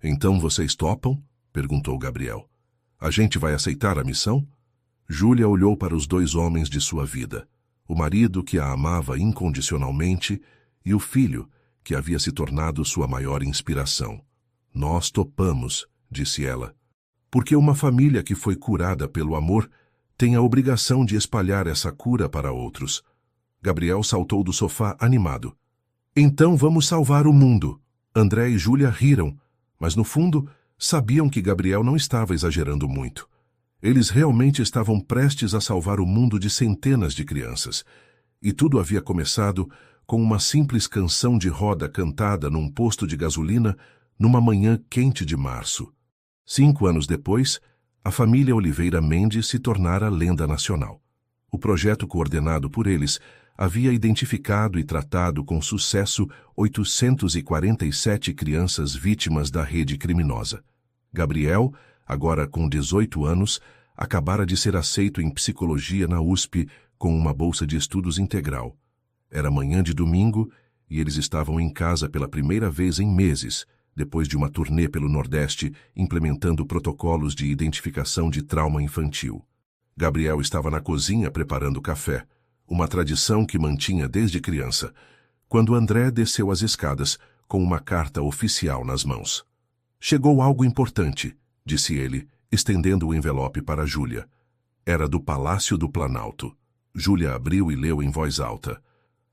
Então vocês topam? Perguntou Gabriel. A gente vai aceitar a missão? Júlia olhou para os dois homens de sua vida. O marido que a amava incondicionalmente e o filho que havia se tornado sua maior inspiração. Nós topamos, disse ela, porque uma família que foi curada pelo amor tem a obrigação de espalhar essa cura para outros. Gabriel saltou do sofá animado. Então vamos salvar o mundo. André e Júlia riram, mas no fundo sabiam que Gabriel não estava exagerando muito. Eles realmente estavam prestes a salvar o mundo de centenas de crianças. E tudo havia começado com uma simples canção de roda cantada num posto de gasolina numa manhã quente de março. 5 anos depois, a família Oliveira Mendes se tornara lenda nacional. O projeto coordenado por eles havia identificado e tratado com sucesso 847 crianças vítimas da rede criminosa. Gabriel, agora com 18 anos, acabara de ser aceito em psicologia na USP com uma bolsa de estudos integral. Era manhã de domingo e eles estavam em casa pela primeira vez em meses, depois de uma turnê pelo Nordeste implementando protocolos de identificação de trauma infantil. Gabriel estava na cozinha preparando café, uma tradição que mantinha desde criança, quando André desceu as escadas com uma carta oficial nas mãos. Chegou algo importante, disse ele, estendendo o envelope para Júlia. Era do Palácio do Planalto. Júlia abriu e leu em voz alta.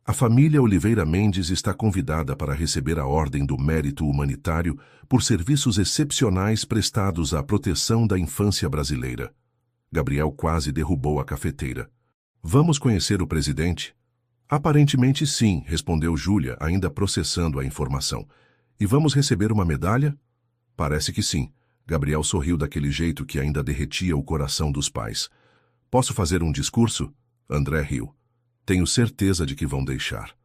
A família Oliveira Mendes está convidada para receber a Ordem do Mérito Humanitário por serviços excepcionais prestados à proteção da infância brasileira. Gabriel quase derrubou a cafeteira. Vamos conhecer o presidente? Aparentemente sim, respondeu Júlia, ainda processando a informação. E vamos receber uma medalha? Parece que sim. Gabriel sorriu daquele jeito que ainda derretia o coração dos pais. Posso fazer um discurso? André riu. Tenho certeza de que vão deixar.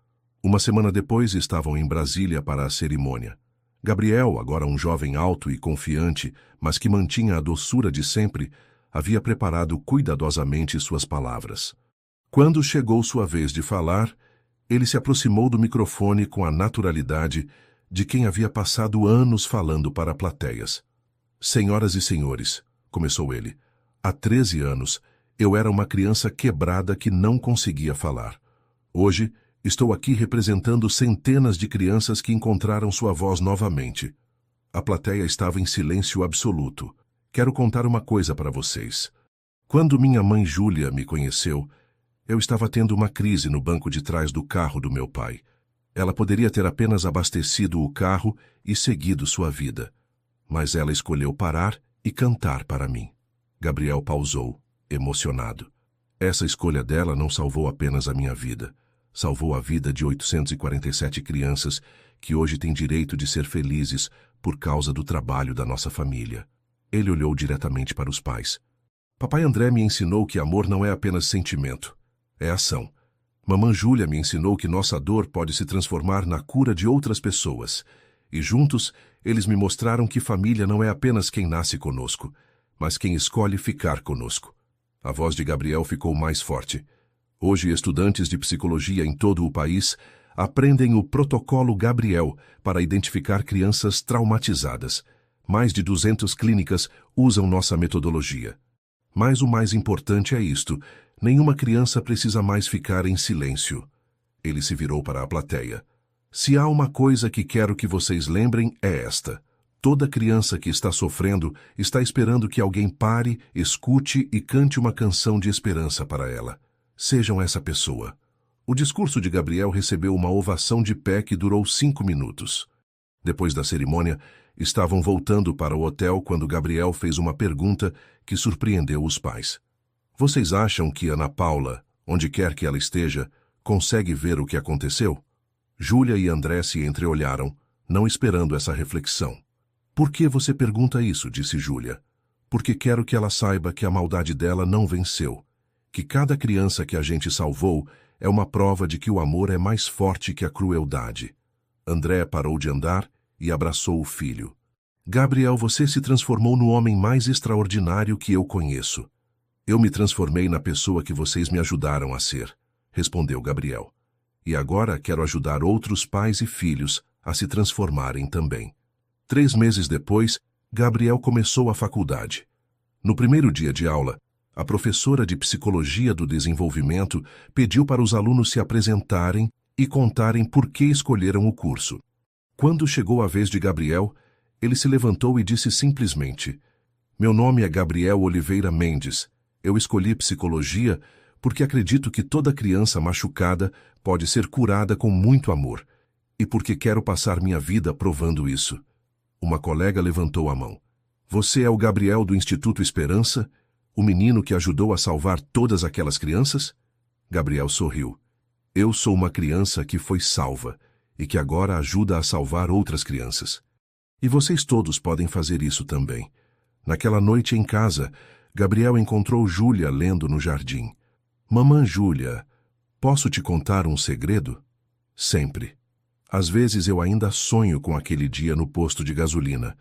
Uma semana depois estavam em Brasília para a cerimônia. Gabriel, agora um jovem alto e confiante, mas que mantinha a doçura de sempre, havia preparado cuidadosamente suas palavras. Quando chegou sua vez de falar, ele se aproximou do microfone com a naturalidade de quem havia passado anos falando para plateias. Senhoras e senhores, começou ele, há 13 anos, eu era uma criança quebrada que não conseguia falar. Hoje, estou aqui representando centenas de crianças que encontraram sua voz novamente. A plateia estava em silêncio absoluto. Quero contar uma coisa para vocês. Quando minha mãe Júlia me conheceu, eu estava tendo uma crise no banco de trás do carro do meu pai. Ela poderia ter apenas abastecido o carro e seguido sua vida. Mas ela escolheu parar e cantar para mim. Gabriel pausou, emocionado. Essa escolha dela não salvou apenas a minha vida. Salvou a vida de 847 crianças que hoje têm direito de ser felizes por causa do trabalho da nossa família. Ele olhou diretamente para os pais. Papai André me ensinou que amor não é apenas sentimento, é ação. Mamãe Júlia me ensinou que nossa dor pode se transformar na cura de outras pessoas. E juntos, eles me mostraram que família não é apenas quem nasce conosco, mas quem escolhe ficar conosco. A voz de Gabriel ficou mais forte. Hoje, estudantes de psicologia em todo o país aprendem o protocolo Gabriel para identificar crianças traumatizadas. Mais de 200 clínicas usam nossa metodologia. Mas o mais importante é isto: nenhuma criança precisa mais ficar em silêncio. Ele se virou para a plateia. Se há uma coisa que quero que vocês lembrem, é esta. Toda criança que está sofrendo está esperando que alguém pare, escute e cante uma canção de esperança para ela. Sejam essa pessoa. O discurso de Gabriel recebeu uma ovação de pé que durou 5 minutos. Depois da cerimônia, estavam voltando para o hotel quando Gabriel fez uma pergunta que surpreendeu os pais. Vocês acham que Ana Paula, onde quer que ela esteja, consegue ver o que aconteceu? Júlia e André se entreolharam, não esperando essa reflexão. Por que você pergunta isso? Disse Júlia. Porque quero que ela saiba que a maldade dela não venceu. Que cada criança que a gente salvou é uma prova de que o amor é mais forte que a crueldade. André parou de andar e abraçou o filho. Gabriel, você se transformou no homem mais extraordinário que eu conheço. Eu me transformei na pessoa que vocês me ajudaram a ser, respondeu Gabriel. E agora quero ajudar outros pais e filhos a se transformarem também. 3 meses depois, Gabriel começou a faculdade. No primeiro dia de aula, a professora de Psicologia do Desenvolvimento pediu para os alunos se apresentarem e contarem por que escolheram o curso. Quando chegou a vez de Gabriel, ele se levantou e disse simplesmente: Meu nome é Gabriel Oliveira Mendes. Eu escolhi Psicologia porque acredito que toda criança machucada pode ser curada com muito amor, e porque quero passar minha vida provando isso. Uma colega levantou a mão. Você é o Gabriel do Instituto Esperança? O menino que ajudou a salvar todas aquelas crianças? Gabriel sorriu. Eu sou uma criança que foi salva e que agora ajuda a salvar outras crianças. E vocês todos podem fazer isso também. Naquela noite em casa, Gabriel encontrou Júlia lendo no jardim. Mamã Júlia, posso te contar um segredo? Sempre. Às vezes eu ainda sonho com aquele dia no posto de gasolina.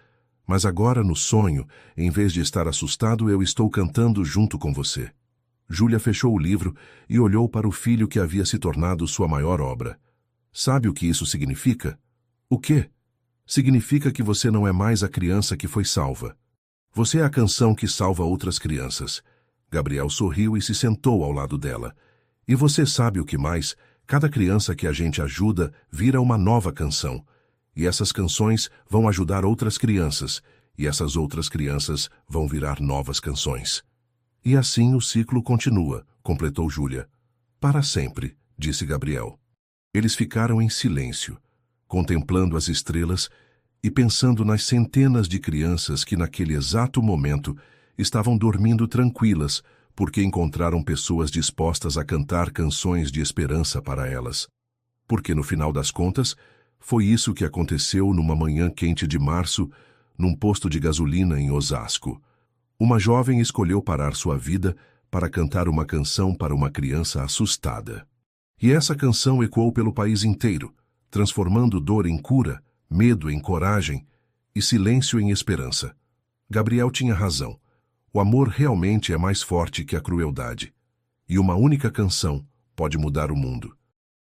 Mas agora, no sonho, em vez de estar assustado, eu estou cantando junto com você. Júlia fechou o livro e olhou para o filho que havia se tornado sua maior obra. Sabe o que isso significa? O quê? Significa que você não é mais a criança que foi salva. Você é a canção que salva outras crianças. Gabriel sorriu e se sentou ao lado dela. E você sabe o que mais? Cada criança que a gente ajuda vira uma nova canção. E essas canções vão ajudar outras crianças, e essas outras crianças vão virar novas canções. E assim o ciclo continua, completou Júlia. Para sempre, disse Gabriel. Eles ficaram em silêncio, contemplando as estrelas e pensando nas centenas de crianças que naquele exato momento estavam dormindo tranquilas porque encontraram pessoas dispostas a cantar canções de esperança para elas. Porque no final das contas, foi isso que aconteceu numa manhã quente de março, num posto de gasolina em Osasco. Uma jovem escolheu parar sua vida para cantar uma canção para uma criança assustada. E essa canção ecoou pelo país inteiro, transformando dor em cura, medo em coragem e silêncio em esperança. Gabriel tinha razão. O amor realmente é mais forte que a crueldade. E uma única canção pode mudar o mundo.